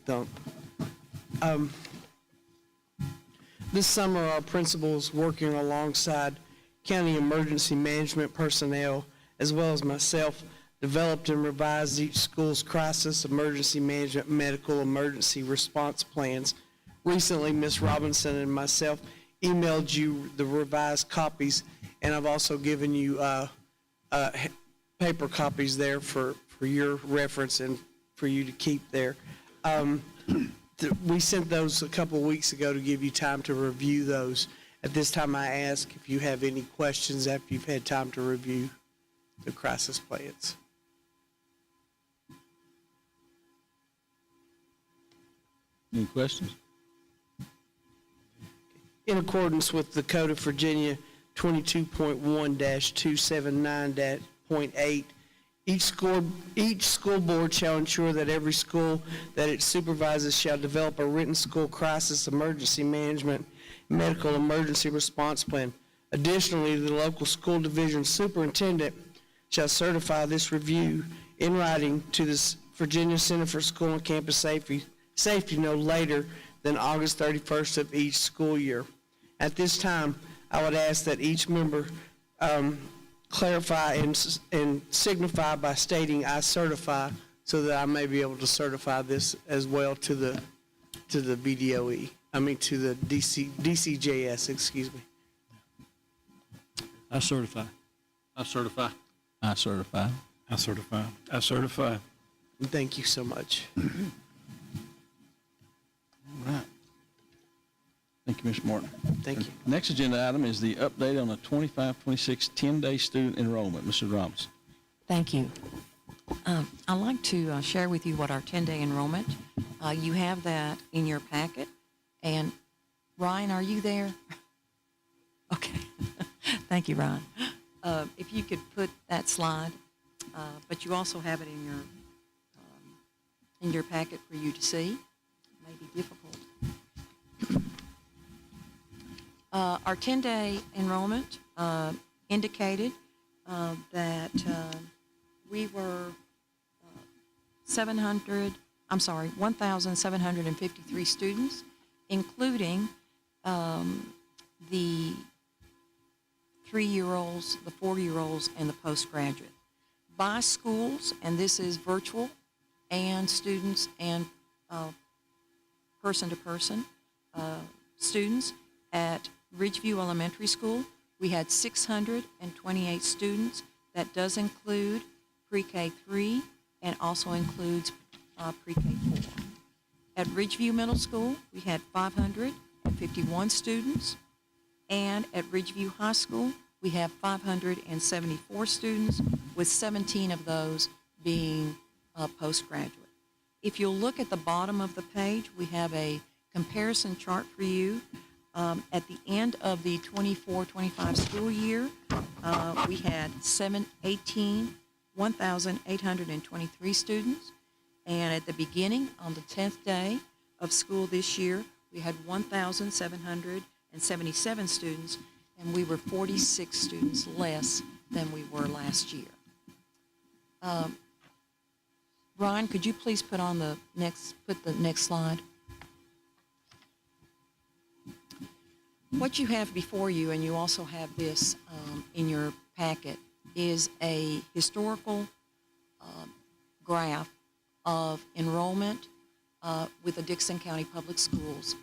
thump. This summer, our principals, working alongside county emergency management personnel, as well as myself, developed and revised each school's crisis, emergency management, medical emergency response plans. Recently, Ms. Robinson and myself emailed you the revised copies, and I've also given you paper copies there for your reference and for you to keep there. We sent those a couple of weeks ago to give you time to review those. At this time, I ask if you have any questions after you've had time to review the crisis plans. Any questions? In accordance with the Code of Virginia 22.1-279.8, each school board shall ensure that every school that it supervises shall develop a written school crisis emergency management medical emergency response plan. Additionally, the local school division superintendent shall certify this review in writing to the Virginia Center for School and Campus Safety no later than August 31st of each school year. At this time, I would ask that each member clarify and signify by stating "I certify," so that I may be able to certify this as well to the BDOE. I mean to the DCJS. Excuse me. I certify. I certify. I certify. I certify. I certify. And thank you so much. All right. Thank you, Mr. Morton. Thank you. Next agenda item is the update on the 25-26 10-day student enrollment. Mrs. Robinson. Thank you. I'd like to share with you what our 10-day enrollment, you have that in your packet. And Ryan, are you there? Okay. Thank you, Ryan. If you could put that slide, but you also have it in your packet for you to see. It may be difficult. Our 10-day enrollment indicated that we were 1,753 students, including the 3-year-olds, the 4-year-olds, and the postgraduate. By schools, and this is virtual, and students and person-to-person students, at Ridgeview Elementary School, we had 628 students. That does include pre-K 3 and also includes pre-K 4. At Ridgeview Middle School, we had 551 students. And at Ridgeview High School, we have 574 students, with 17 of those being postgraduate. If you'll look at the bottom of the page, we have a comparison chart for you. At the end of the 24-25 school year, we had 1,823 students. And at the beginning, on the 10th day of school this year, we had 1,777 students, and we were 46 students less than we were last year. Ryan, could you please put the next slide? What you have before you, and you also have this in your packet, is a historical graph of enrollment with the Dickenson County Public Schools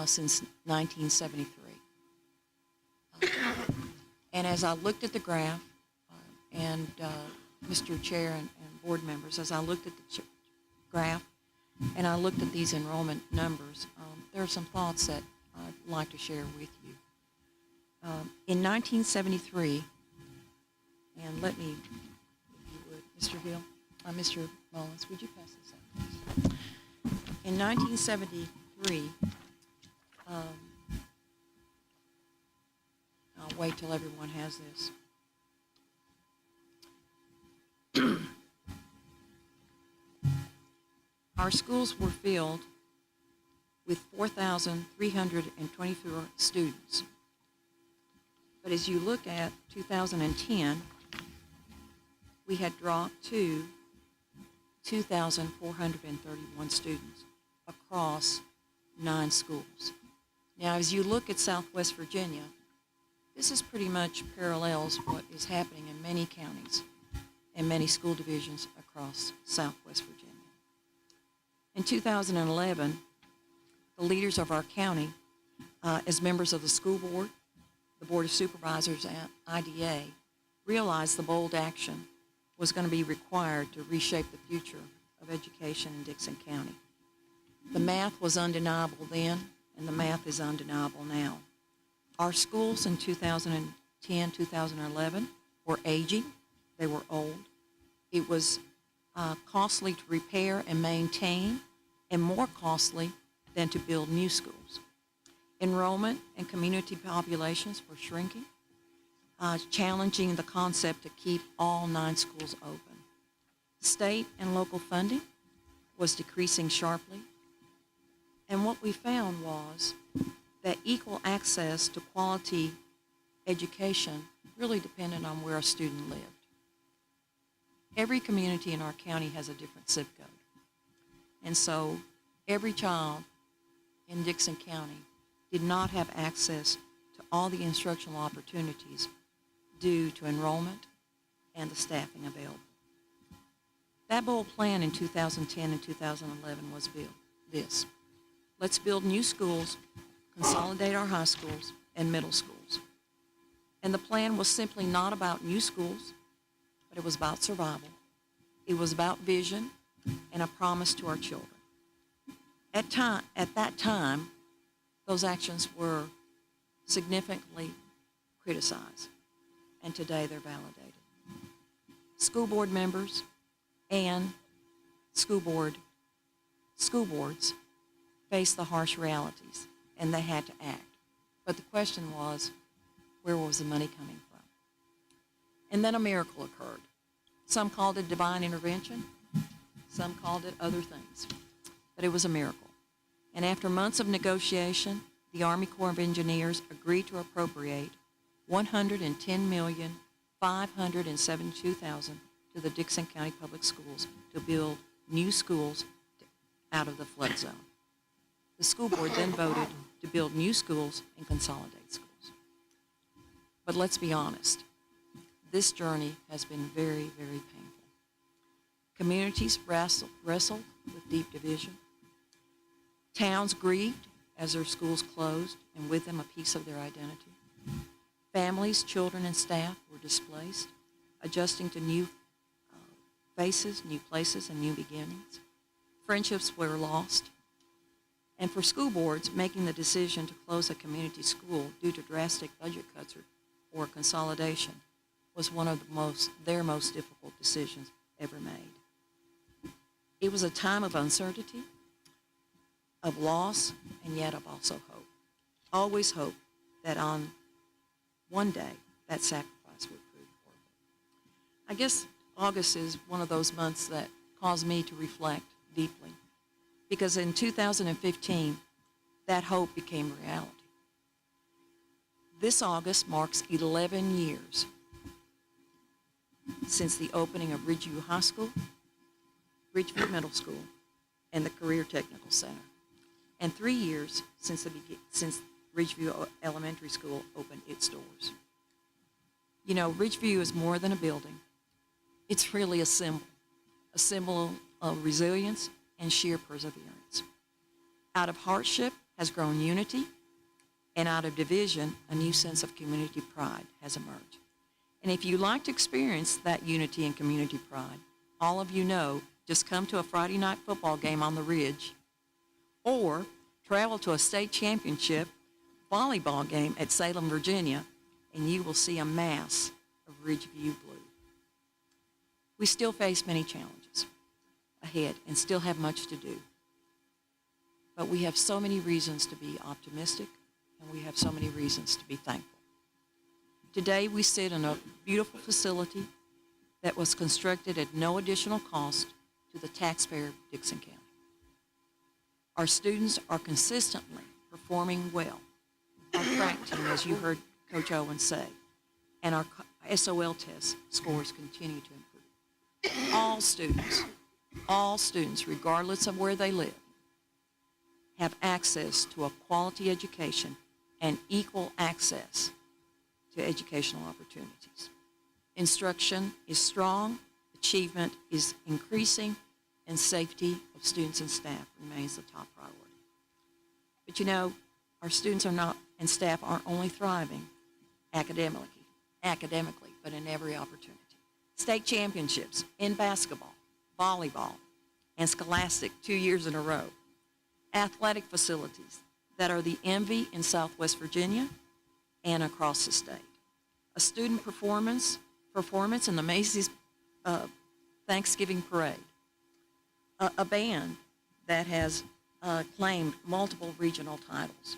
since 1973. And as I looked at the graph, and Mr. Chair and board members, as I looked at the graph and I looked at these enrollment numbers, there are some thoughts that I'd like to share with you. In 1973, and let me, if you would, Mr. Hill, Mr. Mullins, would you pass this out, please? In 1973, I'll wait till everyone has this. Our schools were filled with 4,324 students. But as you look at 2010, we had dropped to 2,431 students across 9 schools. Now, as you look at Southwest Virginia, this is pretty much parallels what is happening in many counties and many school divisions across Southwest Virginia. In 2011, the leaders of our county, as members of the school board, the Board of Supervisors, and IDA, realized the bold action was going to be required to reshape the future of education in Dickenson County. The math was undeniable then, and the math is undeniable now. Our schools in 2010, 2011 were aging. They were old. It was costly to repair and maintain, and more costly than to build new schools. Enrollment and community populations were shrinking, challenging the concept to keep all 9 schools open. State and local funding was decreasing sharply, and what we found was that equal access to quality education really depended on where a student lived. Every community in our county has a different zip code. And so every child in Dickenson County did not have access to all the instructional opportunities due to enrollment and the staffing available. That bold plan in 2010 and 2011 was this. Let's build new schools, consolidate our high schools and middle schools. And the plan was simply not about new schools, but it was about survival. It was about vision, and a promise to our children. At that time, those actions were significantly criticized, and today they're validated. School board members and school boards face the harsh realities, and they had to act. But the question was, where was the money coming from? And then a miracle occurred. Some called it divine intervention. Some called it other things. But it was a miracle. And after months of negotiation, the Army Corps of Engineers agreed to appropriate $110,572,000 to the Dickenson County Public Schools to build new schools out of the flood zone. The school board then voted to build new schools and consolidate schools. But let's be honest, this journey has been very, very painful. Communities wrestled with deep division. Towns grieved as their schools closed, and with them a piece of their identity. Families, children, and staff were displaced, adjusting to new faces, new places, and new beginnings. Friendships were lost. And for school boards, making the decision to close a community school due to drastic budget cuts or consolidation was one of their most difficult decisions ever made. It was a time of uncertainty, of loss, and yet of also hope. Always hope that on one day that sacrifice would prove worth it. I guess August is one of those months that caused me to reflect deeply, because in 2015, that hope became reality. This August marks 11 years since the opening of Ridgeview High School, Ridgeview Middle School, and the Career Technical Center, and 3 years since Ridgeview Elementary School opened its doors. You know, Ridgeview is more than a building. It's really a symbol of resilience and sheer perseverance. Out of hardship has grown unity, and out of division, a new sense of community pride has emerged. And if you like to experience that unity and community pride, all of you know, just come to a Friday night football game on the Ridge, or travel to a state championship volleyball game at Salem, Virginia, and you will see a mass of Ridgeview blue. We still face many challenges ahead and still have much to do. But we have so many reasons to be optimistic, and we have so many reasons to be thankful. Today we sit in a beautiful facility that was constructed at no additional cost to the taxpayer of Dickenson County. Our students are consistently performing well. Our track team, as you heard Coach Owen say, and our SOL test scores continue to improve. All students, regardless of where they live, have access to a quality education and equal access to educational opportunities. Instruction is strong, achievement is increasing, and safety of students and staff remains the top priority. But you know, our students and staff aren't only thriving academically, but in every opportunity. State championships in basketball, volleyball, and scholastic 2 years in a row. Athletic facilities that are the envy in Southwest Virginia and across the state. A student performance in the Macy's Thanksgiving Parade. A band that has claimed multiple regional titles.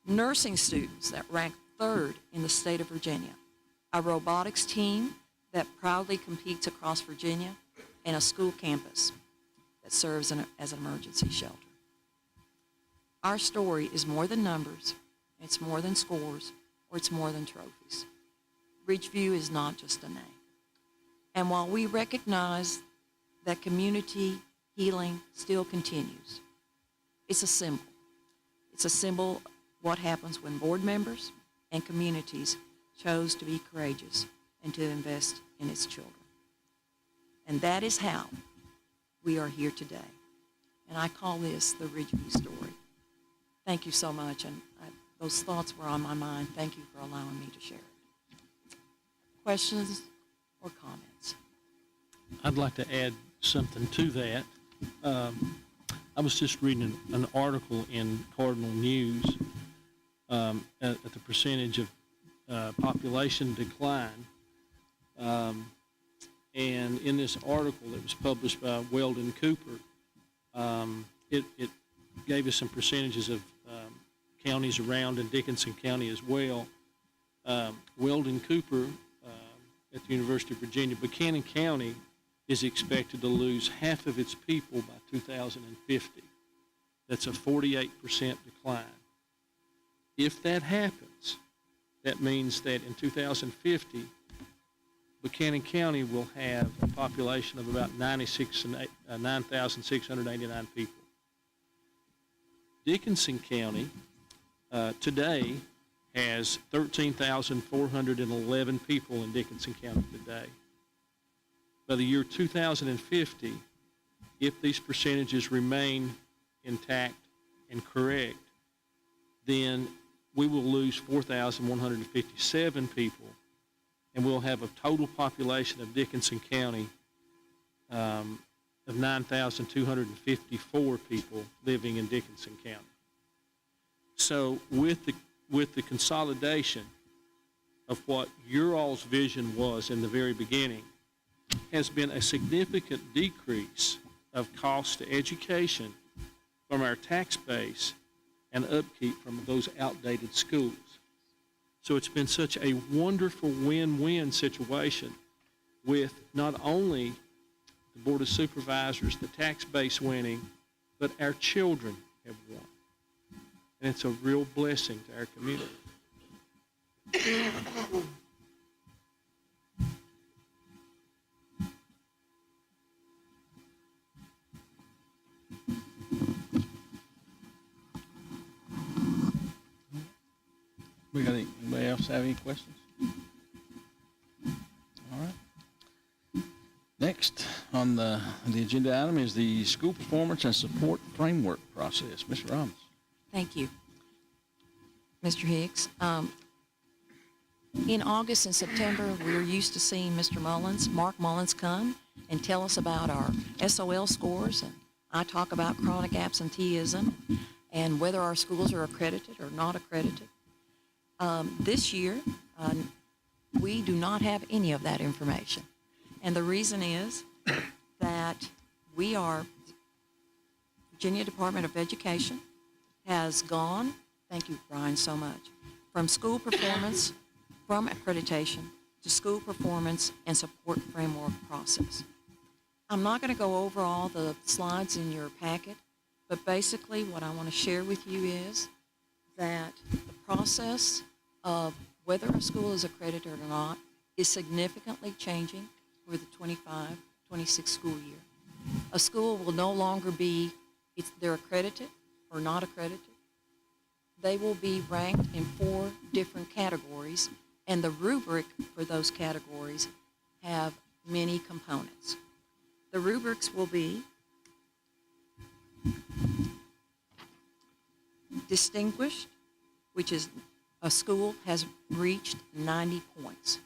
Nursing students that rank third in the state of Virginia. A robotics team that proudly competes across Virginia, and a school campus that serves as an emergency shelter. Our story is more than numbers, it's more than scores, or it's more than trophies. Ridgeview is not just a name. And while we recognize that community healing still continues, it's a symbol. It's a symbol of what happens when board members and communities chose to be courageous and to invest in its children. And that is how we are here today. And I call this the Ridgeview story. Thank you so much, and those thoughts were on my mind. Thank you for allowing me to share it. Questions or comments? I'd like to add something to that. I was just reading an article in Cardinal News at the percentage of population decline. And in this article that was published by Weldon Cooper, it gave us some percentages of counties around in Dickenson County as well. Weldon Cooper at the University of Virginia, Buchanan County is expected to lose half of its people by 2050. That's a 48% decline. If that happens, that means that in 2050, Buchanan County will have a population of about 9,689 people. Dickenson County today has 13,411 people in Dickenson County today. By the year 2050, if these percentages remain intact and correct, then we will lose 4,157 people, and we'll have a total population of Dickenson County of 9,254 people living in Dickenson County. So with the consolidation of what your all's vision was in the very beginning, has been a significant decrease of cost to education from our tax base and upkeep from those outdated schools. So it's been such a wonderful win-win situation with not only the Board of Supervisors, the tax base winning, but our children have won. And it's a real blessing to our community. Anybody else have any questions? All right. Next on the agenda item is the school performance and support framework process. Mr. Robbins. Thank you, Mr. Hicks. In August and September, we're used to seeing Mr. Mullins, Mark Mullins, come and tell us about our SOL scores, and I talk about chronic absenteeism and whether our schools are accredited or not accredited. This year, we do not have any of that information. And the reason is that Virginia Department of Education has gone, thank you, Brian, so much, from school performance, from accreditation to school performance and support framework process. I'm not going to go over all the slides in your packet, but basically what I want to share with you is that the process of whether a school is accredited or not is significantly changing for the 25-26 school year. A school will no longer be, they're accredited or not accredited. They will be ranked in 4 different categories, and the rubric for those categories have many components. The rubrics will be distinguished, which is a school has reached 90 points.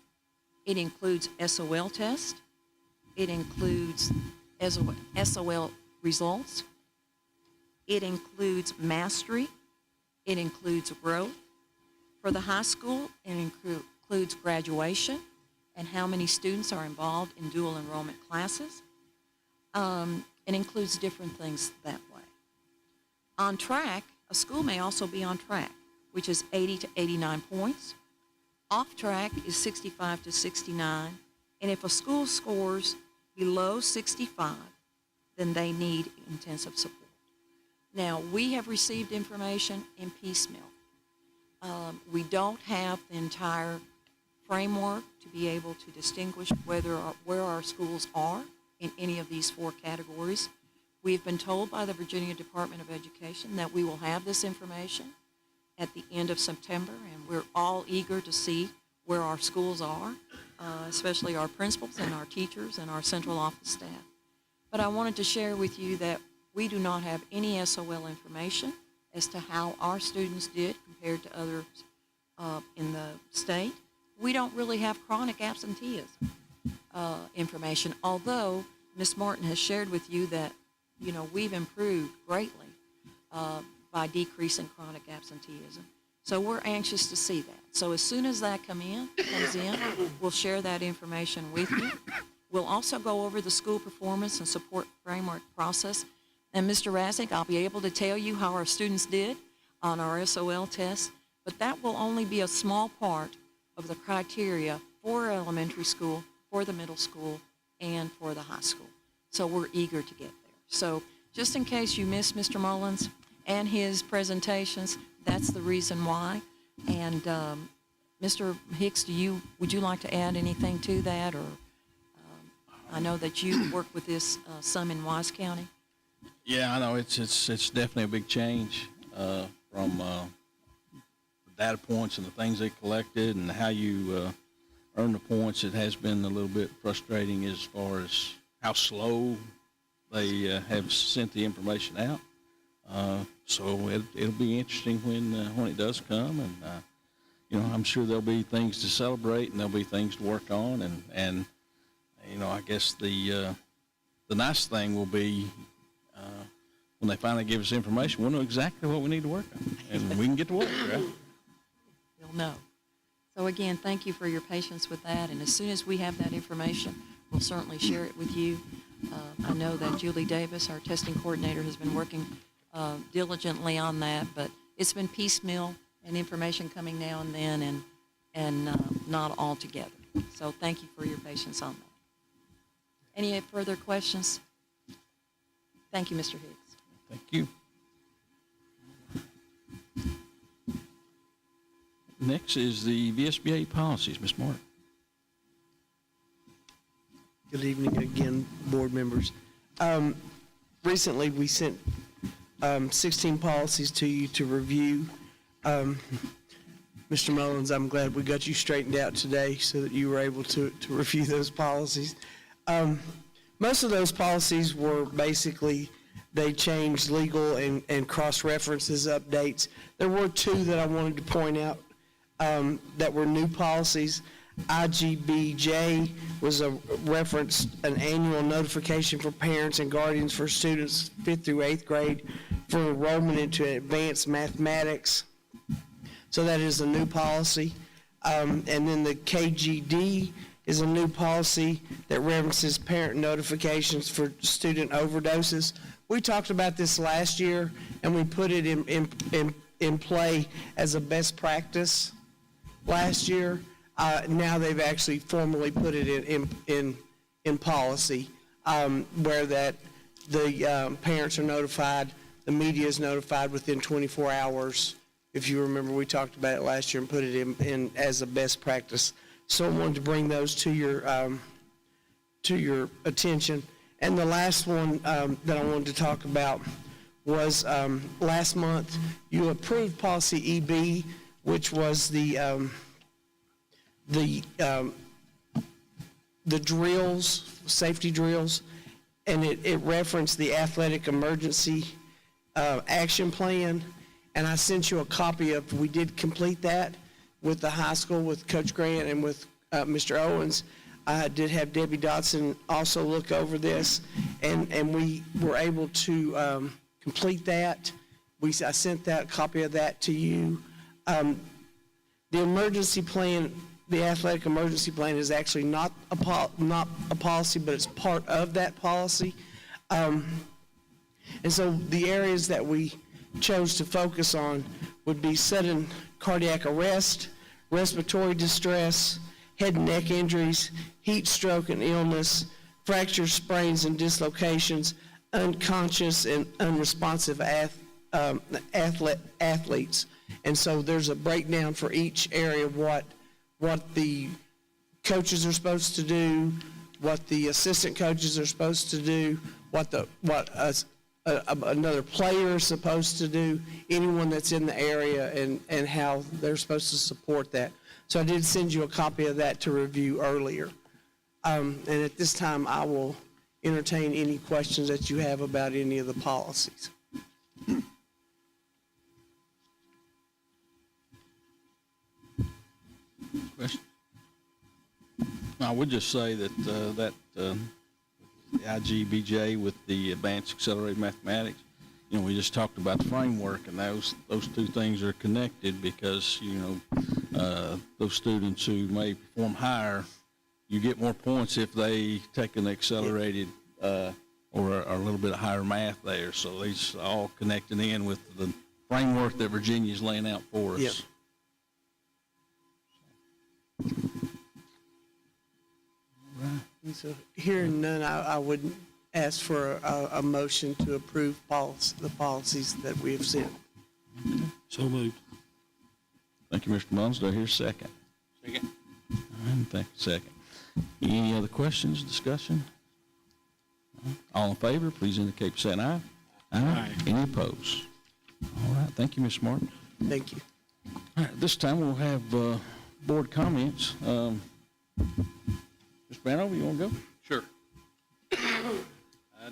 It includes SOL test. It includes SOL results. It includes mastery. It includes growth. For the high school, it includes graduation and how many students are involved in dual enrollment classes. It includes different things that way. On track, a school may also be on track, which is 80 to 89 points. Off track is 65 to 69. And if a school scores below 65, then they need intensive support. Now, we have received information in piecemeal. We don't have the entire framework to be able to distinguish where our schools are in any of these 4 categories. We've been told by the Virginia Department of Education that we will have this information at the end of September, and we're all eager to see where our schools are, especially our principals and our teachers and our central office staff. But I wanted to share with you that we do not have any SOL information as to how our students did compared to others in the state. We don't really have chronic absenteeism information, although Ms. Martin has shared with you that we've improved greatly by decreasing chronic absenteeism. So we're anxious to see that. So as soon as that comes in, we'll share that information with you. We'll also go over the school performance and support framework process. And Mr. Razzak, I'll be able to tell you how our students did on our SOL test, but that will only be a small part of the criteria for elementary school, for the middle school, and for the high school. So we're eager to get there. So just in case you missed Mr. Mullins and his presentations, that's the reason why. And Mr. Hicks, would you like to add anything to that? Or I know that you work with this some in Wise County. Yeah, I know it's definitely a big change from the data points and the things they collected and how you earn the points. It has been a little bit frustrating as far as how slow they have sent the information out. So it'll be interesting when it does come, and I'm sure there'll be things to celebrate and there'll be things to work on, and I guess the nice thing will be when they finally give us information, we'll know exactly what we need to work on, and we can get to work, right? You'll know. So again, thank you for your patience with that, and as soon as we have that information, we'll certainly share it with you. I know that Julie Davis, our testing coordinator, has been working diligently on that, but it's been piecemeal and information coming now and then and not all together. So thank you for your patience on that. Any further questions? Thank you, Mr. Hicks. Thank you. Next is the VSBA policies. Ms. Martin. Good evening again, board members. Recently, we sent 16 policies to you to review. Mr. Mullins, I'm glad we got you straightened out today so that you were able to review those policies. Most of those policies were basically, they changed legal and cross-references updates. There were two that I wanted to point out that were new policies. IGBJ was a reference, an annual notification for parents and guardians for students 5th through 8th grade for enrollment into advanced mathematics. So that is a new policy. And then the KGD is a new policy that references parent notifications for student overdoses. We talked about this last year, and we put it in play as a best practice last year. Now they've actually formally put it in policy, where that the parents are notified, the media is notified within 24 hours. If you remember, we talked about it last year and put it in as a best practice. So I wanted to bring those to your attention. And the last one that I wanted to talk about was last month you approved policy EB, which was the drills, safety drills, and it referenced the athletic emergency action plan. And I sent you a copy of, we did complete that with the high school, with Coach Grant and with Mr. Owens. I did have Debbie Dotson also look over this, and we were able to complete that. I sent that copy of that to you. The emergency plan, the athletic emergency plan, is actually not a policy, but it's part of that policy. And so the areas that we chose to focus on would be sudden cardiac arrest, respiratory distress, head and neck injuries, heat stroke and illness, fractures, sprains and dislocations, unconscious and unresponsive athletes. And so there's a breakdown for each area of what the coaches are supposed to do, what the assistant coaches are supposed to do, what another player is supposed to do, anyone that's in the area, and how they're supposed to support that. So I did send you a copy of that to review earlier. And at this time, I will entertain any questions that you have about any of the policies. Question? I would just say that the IGBJ with the Advanced Accelerated Mathematics. We just talked about the framework, and those two things are connected because, those students who may perform higher, you get more points if they take an accelerated or a little bit of higher math there. So these all connected in with the framework that Virginia's laying out for us. Yep. And so hearing none, I would ask for a motion to approve the policies that we have sent. So moved. Thank you, Mr. Mullins. Do I hear a second? Second. All right, thank you, second. Any other questions, discussion? All in favor, please indicate by saying aye. Aye. Any opposed? All right, thank you, Ms. Martin. Thank you. All right, this time we'll have board comments. Mr. Banover, you want to go? Sure.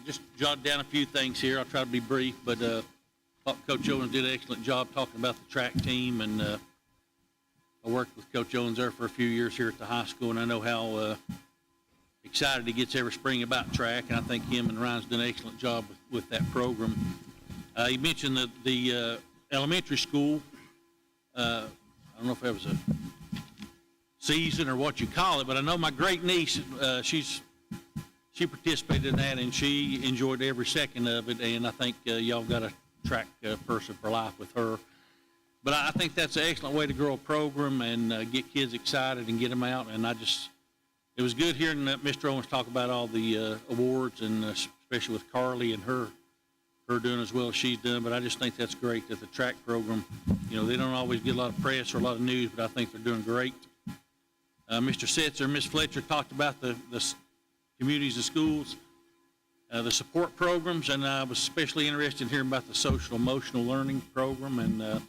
Just jot down a few things here. I'll try to be brief, but thought Coach Owens did an excellent job talking about the track team, and I worked with Coach Owens there for a few years here at the high school, and I know how excited he gets every spring about track, and I think him and Ryan's done an excellent job with that program. He mentioned the elementary school. I don't know if that was a season or what you call it, but I know my great niece, she participated in that, and she enjoyed every second of it, and I think y'all got a track person for life with her. But I think that's an excellent way to grow a program and get kids excited and get them out, and it was good hearing Mr. Owens talk about all the awards, and especially with Carly and her doing as well as she's done. But I just think that's great that the track program, they don't always get a lot of press or a lot of news, but I think they're doing great. Mr. Setzer and Ms. Fletcher talked about the communities and schools, the support programs, and I was especially interested in hearing about the social emotional learning program and the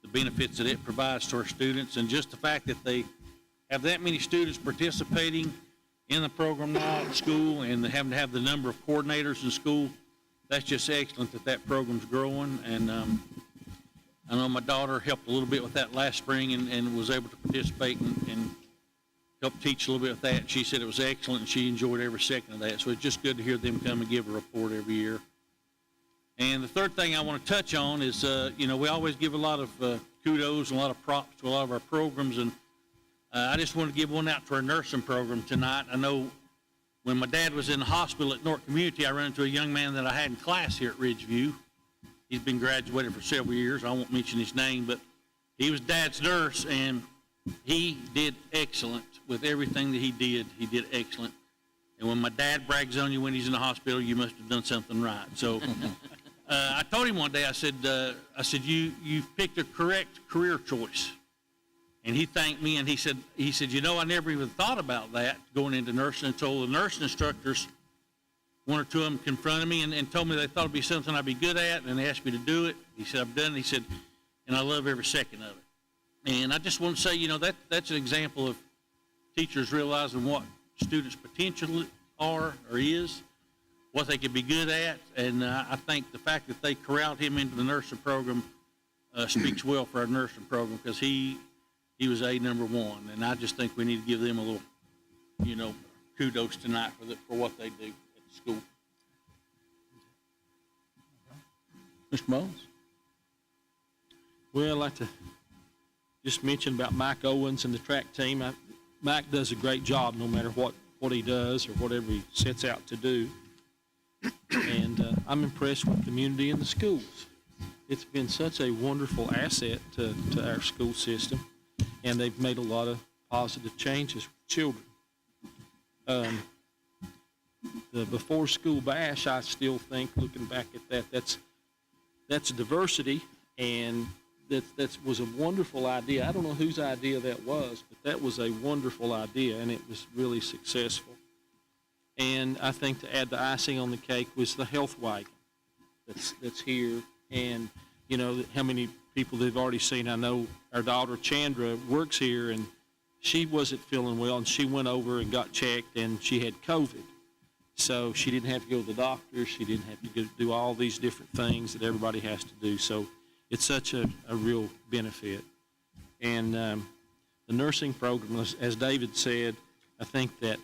benefits that it provides to our students, and just the fact that they have that many students participating in the program now at school, and having to have the number of coordinators in school. That's just excellent that program's growing, and I know my daughter helped a little bit with that last spring and was able to participate and help teach a little bit with that. She said it was excellent, and she enjoyed every second of that. So it's just good to hear them come and give a report every year. And the third thing I want to touch on is, we always give a lot of kudos and a lot of props to a lot of our programs, and I just want to give one out to our nursing program tonight. I know when my dad was in the hospital at North Community, I ran into a young man that I had in class here at Ridgeview. He's been graduated for several years. I won't mention his name, but he was Dad's nurse, and he did excellent with everything that he did. He did excellent. And when my dad brags on you when he's in the hospital, you must have done something right. So I told him one day, I said, you've picked a correct career choice. And he thanked me, and he said, I never even thought about that going into nursing until the nursing instructors, one or two of them confronted me and told me they thought it'd be something I'd be good at, and they asked me to do it. He said, I've done it. He said, and I love every second of it. And I just want to say, that's an example of teachers realizing what students' potential are or is, what they could be good at. And I think the fact that they corralled him into the nursing program speaks well for our nursing program, because he was number one. And I just think we need to give them a little, kudos tonight for what they do at the school. Mr. Mullins? Well, I'd like to just mention about Mike Owens and the track team. Mike does a great job no matter what he does or whatever he sets out to do. And I'm impressed with the community and the schools. It's been such a wonderful asset to our school system, and they've made a lot of positive changes with children. The before school bash, I still think, looking back at that's diversity, and that was a wonderful idea. I don't know whose idea that was, but that was a wonderful idea, and it was really successful. And I think to add the icing on the cake was the health wagon that's here, and how many people they've already seen. I know our daughter Chandra works here, and she wasn't feeling well, and she went over and got checked, and she had COVID. So she didn't have to go to the doctor. She didn't have to go do all these different things that everybody has to do. So it's such a real benefit. And the nursing program, as David said, I think that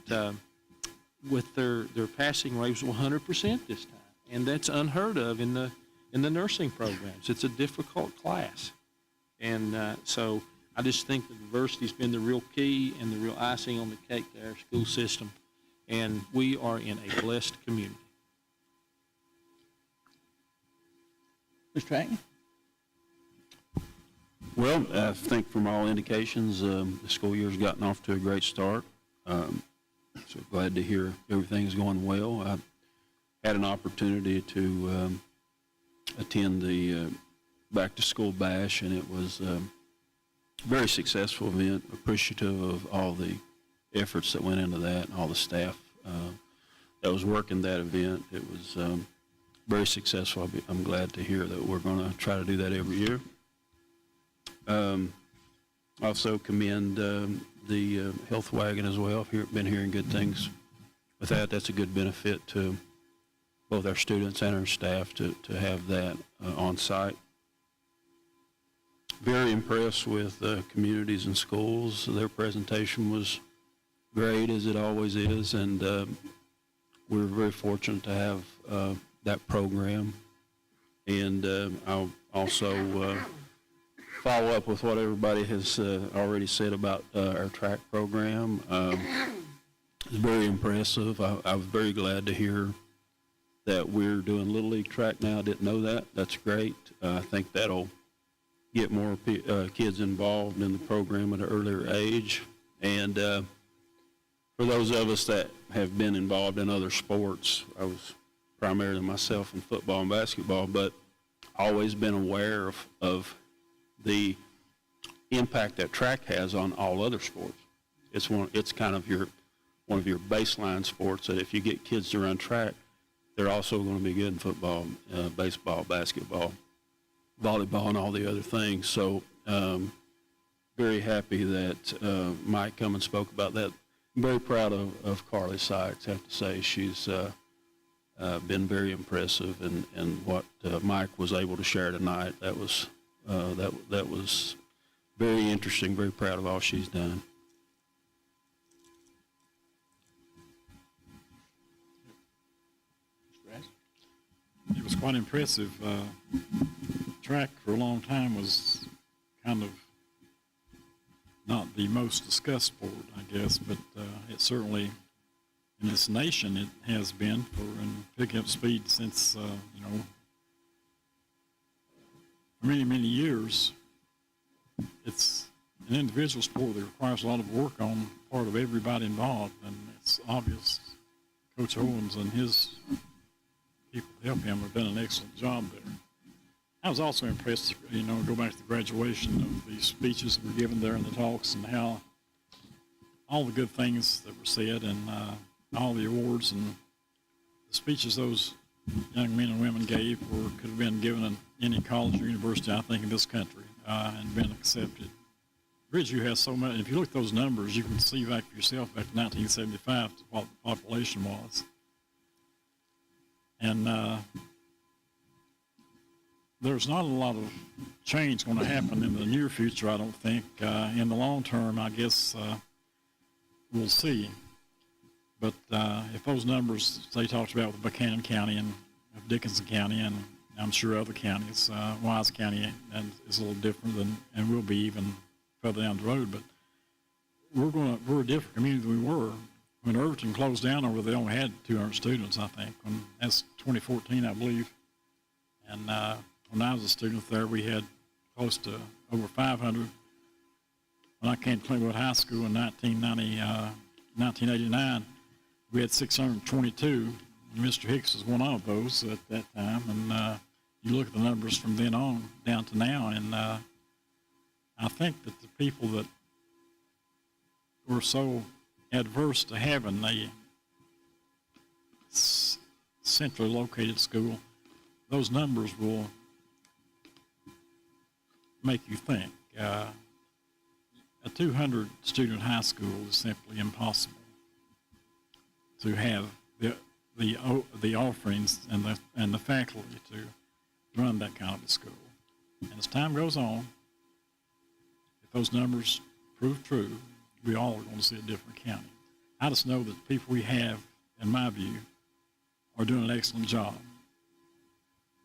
with their passing rate was 100% this time. And that's unheard of in the nursing programs. It's a difficult class. And so I just think the diversity's been the real key and the real icing on the cake to our school system. And we are in a blessed community. Mr. Hackney? Well, I think from all indications, the school year's gotten off to a great start. So glad to hear everything's going well. I had an opportunity to attend the back-to-school bash, and it was a very successful event, appreciative of all the efforts that went into that and all the staff that was working that event. It was very successful. I'm glad to hear that we're going to try to do that every year. Also commend the health wagon as well. I've been hearing good things with that. That's a good benefit to both our students and our staff to have that on site. Very impressed with communities and schools. Their presentation was great, as it always is, and we're very fortunate to have that program. And I'll also follow up with what everybody has already said about our track program. It's very impressive. I was very glad to hear that we're doing Little League track now. I didn't know that. That's great. I think that'll get more kids involved in the program at an earlier age. And for those of us that have been involved in other sports, I was primarily myself in football and basketball, but always been aware of the impact that track has on all other sports. It's kind of one of your baseline sports that if you get kids to run track, they're also going to be good in football, baseball, basketball, volleyball, and all the other things. So very happy that Mike come and spoke about that. I'm very proud of Carly Sykes. I have to say she's been very impressive, and what Mike was able to share tonight, that was very interesting. Very proud of all she's done. It was quite impressive. Track for a long time was kind of not the most discussed sport, I guess, but it certainly, in this nation, it has been and picking up speed since, for many, many years. It's an individual sport that requires a lot of work on the part of everybody involved, and it's obvious Coach Owens and his people to help him have done an excellent job there. I was also impressed, go back to the graduation of the speeches that were given there and the talks and how all the good things that were said and all the awards and the speeches those young men and women gave could have been given in any college or university, I think, in this country and been accepted. Ridgeview has so much. If you look at those numbers, you can see back for yourself back to 1975 what the population was. And there's not a lot of change going to happen in the near future, I don't think. In the long term, I guess we'll see. But if those numbers they talked about with Buchanan County and Dickenson County, and I'm sure other counties, Wise County is a little different and will be even further down the road. But we're a different community than we were. When Irvington closed down over there, they only had 200 students, I think. That's 2014, I believe. And when I was a student there, we had close to over 500. When I came to Clintwood High School in 1989, we had 622. Mr. Hicks was one of those at that time. And you look at the numbers from then on down to now, and I think that the people that were so adverse to having a centrally located school, those numbers will make you think. A 200-student high school is simply impossible to have the offerings and the faculty to run that kind of a school. And as time goes on, if those numbers prove true, we all are going to see a different county. I just know that the people we have in my view, are doing an excellent job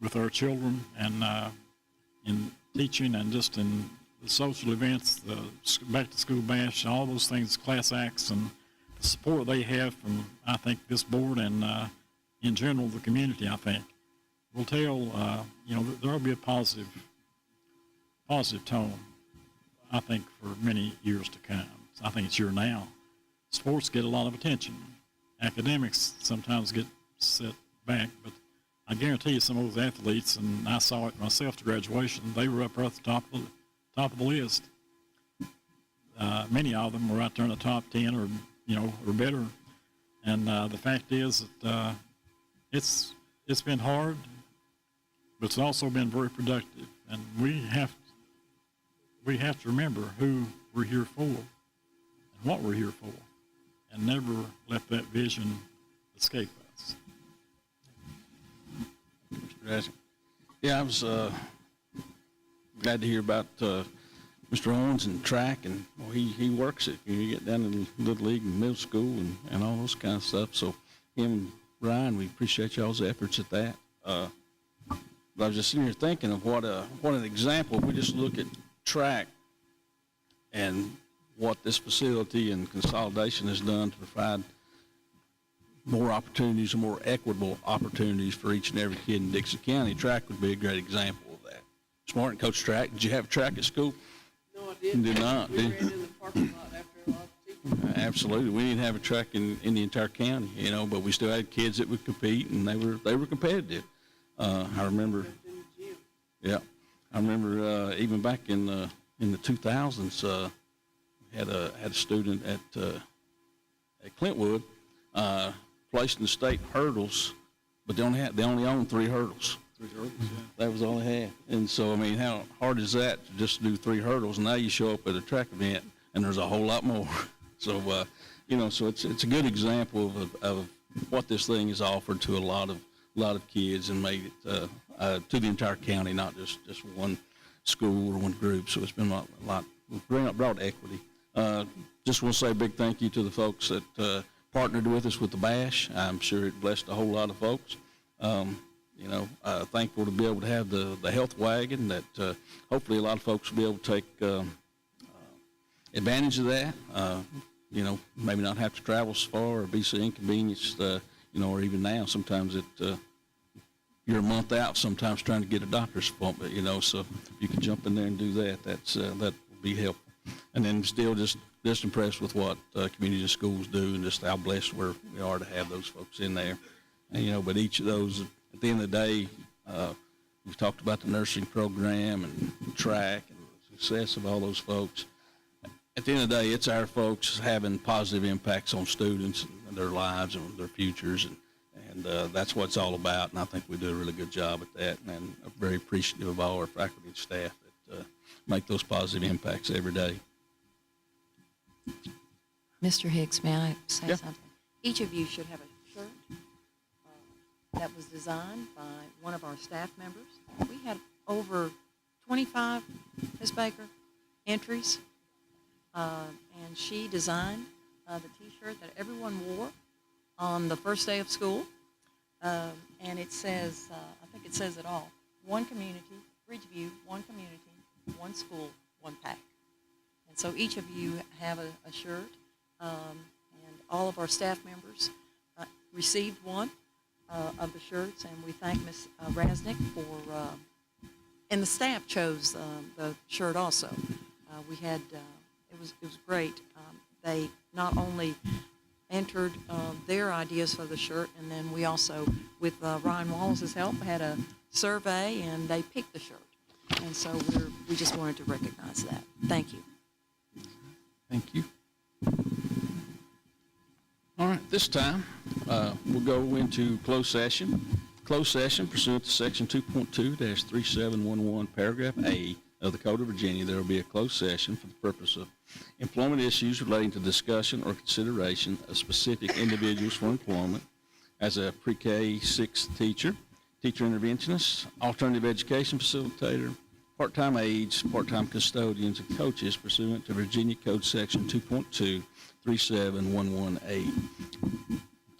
with our children and in teaching and just in the social events, the back to school bash, all those things, class acts, and the support they have from, I think, this board and in general the community, I think, will tell, there will be a positive tone, I think, for many years to come. I think it's here now. Sports get a lot of attention. Academics sometimes get set back, but I guarantee you some of those athletes, and I saw it myself to graduation, they were up right at the top of the list. Many of them were right there in the top 10 or better. And the fact is that it's been hard, but it's also been very productive. And we have to remember who we're here for and what we're here for, and never let that vision escape us. Mr. Raskin. Yeah, I was glad to hear about Mr. Owens and track, and he works it. You get down in Little League and middle school and all those kind of stuff. So him and Ryan, we appreciate y'all's efforts at that. But I was just sitting here thinking of what an example. If we just look at track and what this facility and consolidation has done to provide more opportunities and more equitable opportunities for each and every kid in Dickenson County. Track would be a great example of that. Martin, coach track. Did you have track at school? No, I didn't. Did not. We ran in the parking lot after a lot of people. Absolutely. We didn't have a track in the entire county, but we still had kids that would compete, and they were competitive. I remember. Yeah, I remember even back in the 2000s, had a student at Clintwood placed in the state hurdles, but they only owned 3 hurdles. 3 hurdles, yeah. That was all they had. And so, I mean, how hard is that to just do 3 hurdles? And now you show up at a track event, and there's a whole lot more. So, so it's a good example of what this thing has offered to a lot of kids and made it to the entire county, not just one school or one group. So it's been a lot brought equity. Just want to say a big thank you to the folks that partnered with us with the bash. I'm sure it blessed a whole lot of folks. Thankful to be able to have the health wagon that hopefully a lot of folks will be able to take advantage of that. Maybe not have to travel so far or be so inconvenienced, or even now sometimes you're a month out sometimes trying to get a doctor's appointment, so if you can jump in there and do that, that would be helpful. And then still just impressed with what community schools do and just how blessed we are to have those folks in there. And, but each of those, at the end of the day, we've talked about the nursing program and track and the success of all those folks. At the end of the day, it's our folks having positive impacts on students and their lives and their futures, and that's what it's all about. And I think we do a really good job at that, and I'm very appreciative of all our faculty and staff that make those positive impacts every day. Mr. Hicks, may I say Yeah. something? Each of you should have a shirt that was designed by one of our staff members. We had over 25, Ms. Baker, entries, and she designed the T-shirt that everyone wore on the first day of school, and it says, I think it says it all, one community, Ridgeview, one community, one school, one pack. And so each of you have a shirt, and all of our staff members received one of the shirts, and we thank Ms. Rasnick for, and the staff chose the shirt also. We had, it was great. They not only entered their ideas for the shirt, and then we also, with Ryan Wallace's help, had a survey, and they picked the shirt. And so we just wanted to recognize that. Thank you. Thank you. All right, this time we'll go into closed session. Closed session pursuant to Section 2.2-3711, Paragraph A of the Code of Virginia, there will be a closed session for the purpose of employment issues relating to discussion or consideration of specific individuals for employment as a pre-K 6 teacher, teacher interventionist, alternative education facilitator, part-time aides, part-time custodians, and coaches pursuant to Virginia Code Section 2.2-37118.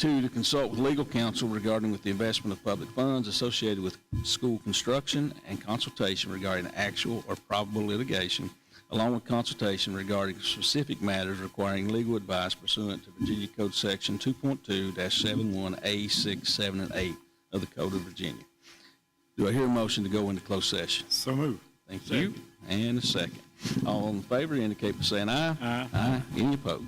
2, to consult with legal counsel regarding with the investment of public funds associated with school construction and consultation regarding actual or probable litigation, along with consultation regarding specific matters requiring legal advice pursuant to Virginia Code Section 2.2-71A 6, 7, and 8 of the Code of Virginia. Do I hear a motion to go into closed session? So move. Thank you. And a second. All in favor indicate by saying aye. Aye. Aye. Any opposed?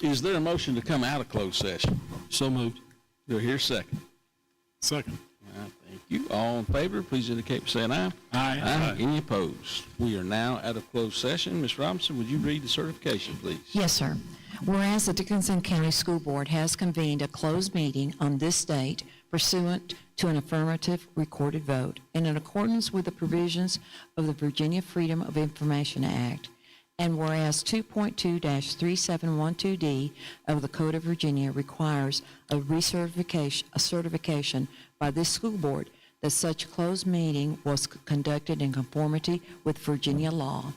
Is there a motion to come out of closed session? So moved. Do I hear a second? Second. All right, thank you. All in favor, please indicate by saying aye. Aye. Any opposed? We are now out of closed session. Ms. Robinson, would you read the certification, please? Yes, sir. Whereas the Dickenson County School Board has convened a closed meeting on this date pursuant to an affirmative recorded vote and in accordance with the provisions of the Virginia Freedom of Information Act, and whereas 2.2-3712D of the Code of Virginia requires a certification by this school board that such closed meeting was conducted in conformity with Virginia law.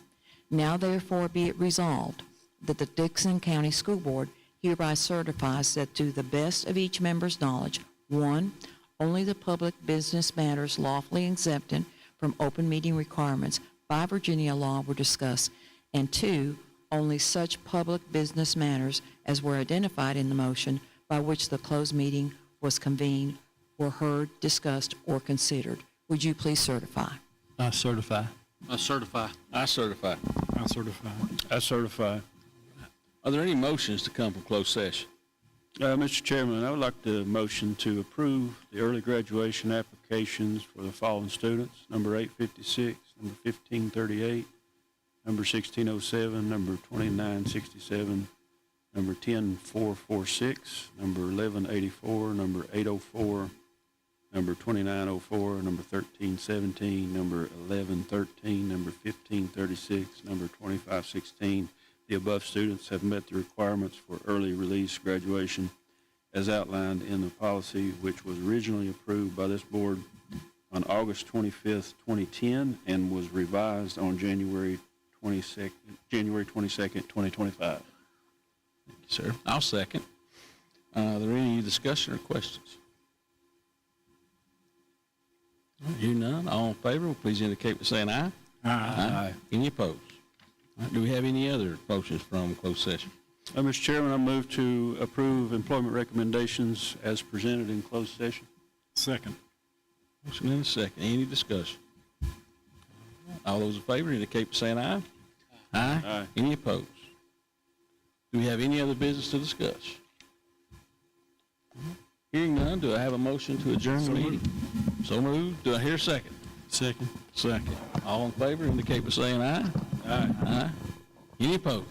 Now therefore be it resolved that the Dickenson County School Board hereby certifies that to the best of each member's knowledge, 1, only the public business matters lawfully exempted from open meeting requirements by Virginia law were discussed, and 2, only such public business matters as were identified in the motion by which the closed meeting was convened were heard, discussed, or considered. Would you please certify? I certify. I certify. I certify. I certify. I certify. Are there any motions to come from closed session? Mr. Chairman, I would like to motion to approve the early graduation applications for the following students: number 856, number 1538, number 1607, number 2967, number 10446, number 1184, number 804, number 2904, number 1317, number 1113, number 1536, number 2516. The above students have met the requirements for early release graduation as outlined in the policy which was originally approved by this board on August 25th, 2010, and was revised on January 22nd, 2025. Thank you, sir. I'll second. Are there any discussion or questions? Hearing none, all in favor, please indicate by saying aye. Aye. Any opposed? All right, do we have any other motions from closed session? Mr. Chairman, I move to approve employment recommendations as presented in closed session. Second. Motion and a second. Any discussion? All those in favor indicate by saying aye. Aye. Aye. Any opposed? Do we have any other business to discuss? Hearing none, do I have a motion to adjourn the meeting? So moved. Do I hear a second? Second. Second. All in favor indicate by saying aye. Aye. Aye. Any opposed?